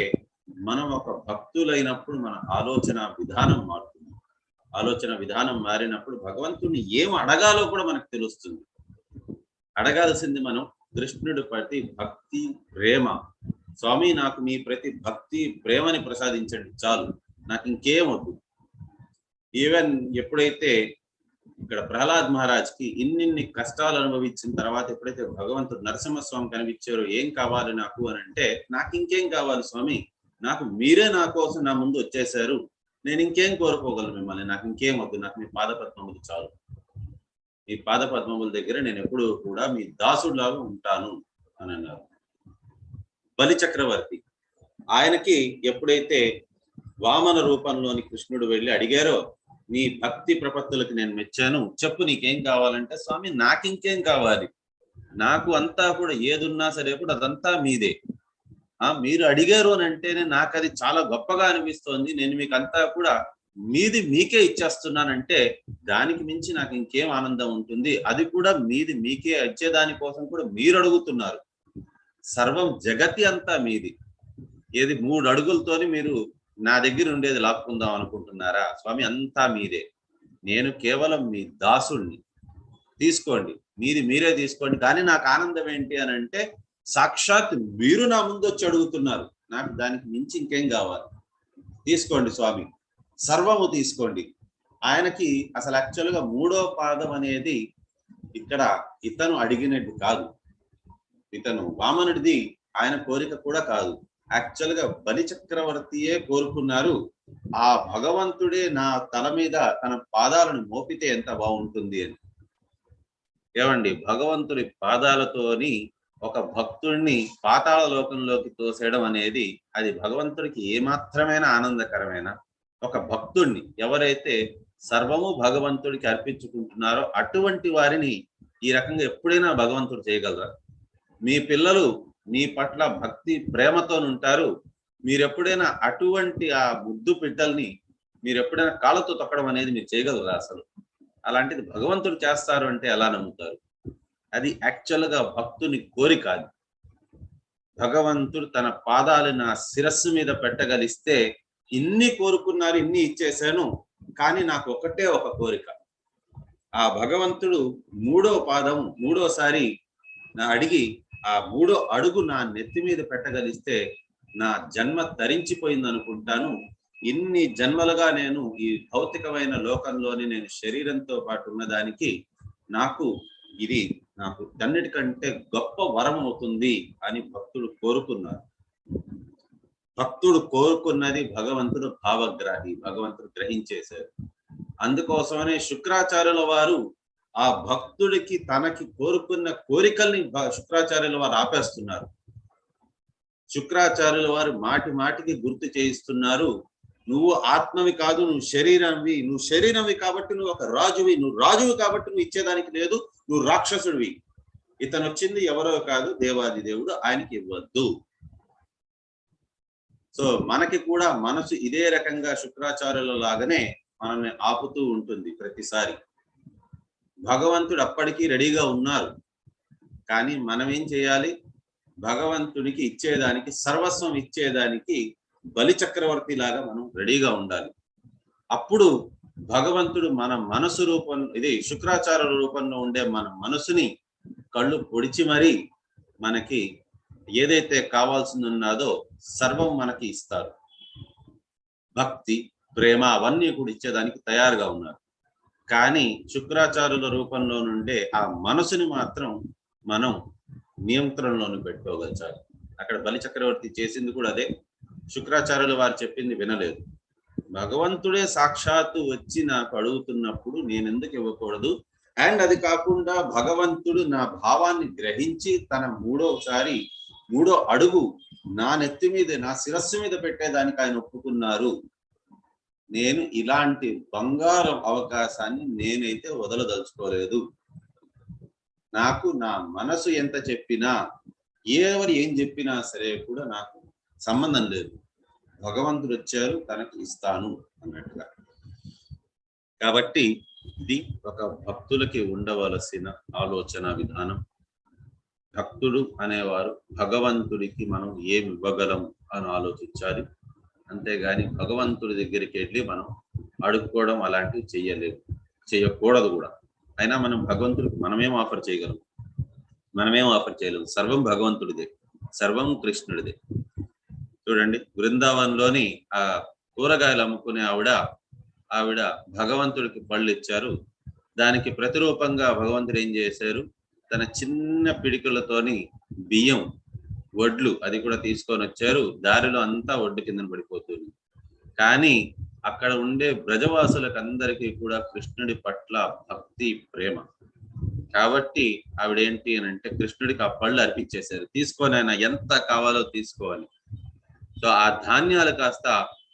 మనం ఒక భక్తులైనప్పుడు మన ఆలోచన విధానం మారుతుంది. ఆలోచన విధానం మారినప్పుడు భగవంతుని ఏం అడగాలో కూడా మనకు తెలుస్తుంది. అడగాల్సింది మనం కృష్ణుడి ప్రతి భక్తి, ప్రేమ, స్వామి నాకు మీ ప్రతి భక్తి ప్రేమని ప్రసాదించండి చాలు, నాకు ఇంకేం వద్దు. ఈవెన్ ఎప్పుడైతే ఇక్కడ ప్రహ్లాద్ మహారాజ్కి ఇన్నిన్ని కష్టాలు అనుభవించిన తర్వాత ఎప్పుడైతే భగవంతుడు నరసింహస్వామి కనిపించారో ఏం కావాలి నాకు అని అంటే, నాకు ఇంకేం కావాలి స్వామి, నాకు మీరే నా కోసం నా ముందు వచ్చేసారు, నేను ఇంకేం కోరుకోగలను మిమ్మల్ని, నాకు ఇంకేం వద్దు, నాకు మీ పాదపద్మములు చాలు, మీ పాదపద్మముల దగ్గర నేను ఎప్పుడు కూడా మీ దాసుడిలాగా ఉంటాను అని అన్నారు. బలి చక్రవర్తి ఆయనకి ఎప్పుడైతే వామన రూపంలోని కృష్ణుడు వెళ్ళి అడిగారో, నీ భక్తి ప్రపత్తులకు నేను మెచ్చాను, చెప్పు నీకేం కావాలంటే, స్వామి నాకు ఇంకేం కావాలి, నాకు అంతా కూడా ఏదున్నా సరే కూడా అదంతా మీదే, మీరు అడిగారు అని అంటేనే నాకు అది చాలా గొప్పగా అనిపిస్తోంది, నేను మీకు అంతా కూడా మీది మీకే ఇచ్చేస్తున్నానంటే దానికి మించి నాకు ఇంకేం ఆనందం ఉంటుంది, అది కూడా మీది మీకే ఇచ్చేదాని కోసం కూడా మీరు అడుగుతున్నారు, సర్వం జగతి అంతా మీది, ఏది 3 అడుగులతోని మీరు నా దగ్గర ఉండేది లాక్కుందాం అనుకుంటున్నారా, స్వామి అంతా మీదే, నేను కేవలం మీ దాసుణ్ణి, తీసుకోండి, మీది మీరే తీసుకోండి. కానీ నాకు ఆనందం ఏంటి అని అంటే, సాక్షాత్ మీరు నా ముందు వచ్చి అడుగుతున్నారు, నాకు దానికి మించి ఇంకేం కావాలి, తీసుకోండి స్వామి, సర్వము తీసుకోండి. ఆయనకి అసలు యాక్చువల్గా 3వ పాదం అనేది ఇక్కడ ఇతను అడిగినట్టు కాదు, ఇతను వామనుడిది ఆయన కోరిక కూడా కాదు, యాక్చువల్ గా బలి చక్రవర్తియే కోరుకున్నారు, ఆ భగవంతుడే నా తల మీద తన పాదాలను మోపితే ఎంత బాగుంటుంది అని. ఏమండి, భగవంతుడి పాదాలతోని ఒక భక్తుడిని పాతాళ లోకంలోకి తోసేయడం అనేది అది భగవంతుడికి ఏమాత్రమైన ఆనందకరమైన, ఒక భక్తుడిని ఎవరైతే సర్వము భగవంతుడికి అర్పించుకుంటున్నారో అటువంటి వారిని ఈ రకంగా ఎప్పుడైనా భగవంతుడు చేయగలరా? మీ పిల్లలు మీ పట్ల భక్తి ప్రేమతో ఉంటారు, మీరు ఎప్పుడైనా అటువంటి ఆ ముద్దు బిడ్డల్ని మీరు ఎప్పుడైనా కాళ్ళతో తొక్కడం అనేది మీరు చేయగలరా? అసలు అలాంటిది భగవంతుడు చేస్తారు అంటే ఎలా నమ్ముతారు? అది యాక్చువల్ గా భక్తుని కోరిక. అది భగవంతుడు తన పాదాలు నా శిరస్సు మీద పెట్టగలిస్తే, ఇన్ని కోరుకున్నారు, ఇన్ని ఇచ్చేసాను, కానీ నాకు ఒకటే ఒక కోరిక, ఆ భగవంతుడు 3వ పాదం 3వసారి నా అడిగి ఆ 3వ అడుగు నా నెత్తి మీద పెట్టగలిస్తే నా జన్మ తరించిపోయింది అనుకుంటాను. ఇన్ని జన్మలుగా నేను ఈ భౌతికమైన లోకంలోని నేను శరీరంతో పాటు ఉన్నదానికి నాకు ఇది నాకు అన్నిటికంటే గొప్ప వరం అవుతుంది అని భక్తుడు కోరుకున్నారు. భక్తుడు కోరుకున్నది భగవంతుడు భావగ్రాహి, భగవంతుడు గ్రహించేశారు. అందుకోసమనే శుక్రాచార్యుల వారు ఆ భక్తుడికి తనకి కోరుకున్న కోరికల్ని శుక్రాచార్యుల వారు ఆపేస్తున్నారు. శుక్రాచార్యుల వారు మాటి మాటికి గుర్తు చేయిస్తున్నారు, నువ్వు ఆత్మవి కాదు, నువ్వు శరీరంవి, నువ్వు శరీరంవి కాబట్టి నువ్వు ఒక రాజువి, నువ్వు రాజువి కాబట్టి నువ్వు ఇచ్చేదానికి లేదు, నువ్వు రాక్షసుడివి. ఇతను వచ్చింది ఎవరో కాదు, దేవాది దేవుడు, ఆయనకి ఇవ్వద్దు. సో మనకి కూడా మనసు ఇదే రకంగా శుక్రాచార్యుల లాగానే మనల్ని ఆపుతూ ఉంటుంది ప్రతిసారి. భగవంతుడు అప్పటికీ రెడీగా ఉన్నారు, కానీ మనం ఏం చేయాలి? భగవంతుడికి ఇచ్చేదానికి, సర్వస్వం ఇచ్చేదానికి బలి చక్రవర్తి లాగా మనం రెడీగా ఉండాలి. అప్పుడు భగవంతుడు మన మనసు రూపం, ఇది శుక్రాచార్యుల రూపంలో ఉండే మన మనసుని కళ్ళు పొడిచి మరీ మనకి ఏదైతే కావాల్సింది ఉన్నదో సర్వం మనకి ఇస్తారు. భక్తి, ప్రేమ అవన్నీ కూడా ఇచ్చేదానికి తయారుగా ఉన్నారు. కానీ శుక్రాచార్యుల రూపంలో నుండే ఆ మనసుని మాత్రం మనం నియంత్రణలోని పెట్టుకోగలిచాలి. అక్కడ బలి చక్రవర్తి చేసింది కూడా అదే. శుక్రాచార్యుల వారు చెప్పింది వినలేదు. భగవంతుడే సాక్షాత్తు వచ్చి నాకు అడుగుతున్నప్పుడు నేను ఎందుకు ఇవ్వకూడదు? అండ్ అది కాకుండా భగవంతుడు నా భావాన్ని గ్రహించి తన 3వ అడుగు నా నెత్తి మీద, నా శిరస్సు మీద పెట్టేదానికి ఆయన ఒప్పుకున్నారు. నేను ఇలాంటి బంగారం అవకాశాన్ని నేనైతే వదలదలుచుకోలేదు. నాకు నా మనసు ఎంత చెప్పినా, ఎవరు ఏం చెప్పినా సరే కూడా నాకు సంబంధం లేదు. భగవంతుడు వచ్చారు, తనకి ఇస్తాను అన్నట్టుగా. కాబట్టి ఇది ఒక భక్తులకి ఉండవలసిన ఆలోచన విధానం. భక్తుడు అనేవారు భగవంతుడికి మనం ఏమి ఇవ్వగలం అని ఆలోచించాలి. అంతేగాని భగవంతుడి దగ్గరికి వెళ్ళి మనం అడుక్కోవడం అలాంటివి చేయకూడదు కూడా. అయినా మనం భగవంతుడికి మనమేం ఆఫర్ చేయగలం? మనమేం ఆఫర్ చేయలేము. సర్వం భగవంతుడిదే, సర్వం కృష్ణుడిదే. చూడండి, బృందావనంలోని ఆ కూరగాయలు అమ్ముకునే ఆవిడ భగవంతుడికి పళ్ళు ఇచ్చారు. దానికి ప్రతిరూపంగా భగవంతుడు ఏం చేశారు, తన చిన్న పిడికలతోని బియ్యం, వడ్లు అది కూడా తీసుకొని వచ్చారు. దారిలో అంతా ఒడ్డు కింద పడిపోతుంది. కానీ అక్కడ ఉండే బ్రజవాసులకు అందరికీ కూడా కృష్ణుడి పట్ల భక్తి, ప్రేమ. కాబట్టి ఆవిడేంటి అని అంటే కృష్ణుడికి ఆ పళ్ళు అర్పించేశారు. తీసుకొని ఆయన ఎంత కావాలో తీసుకోవాలి. సో ఆ ధాన్యాలు కాస్త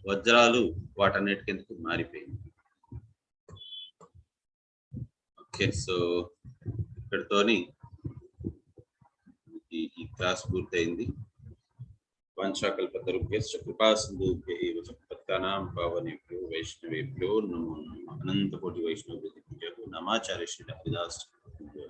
వజ్రాలు వాటన్నిటికి మారిపోయింది. ఓకే, సో ఇక్కడితోని ఈ క్లాస్ పూర్తయింది. వంశాకల్పతరుభ్యశ్చ కృపాసింధుభ్యైవ పతితానాం పావనేభ్యో వైష్ణవేభ్యో నమో నమః. అనంతకోటి వైష్ణవ నమాచార్య శ్రీ హరిదాస్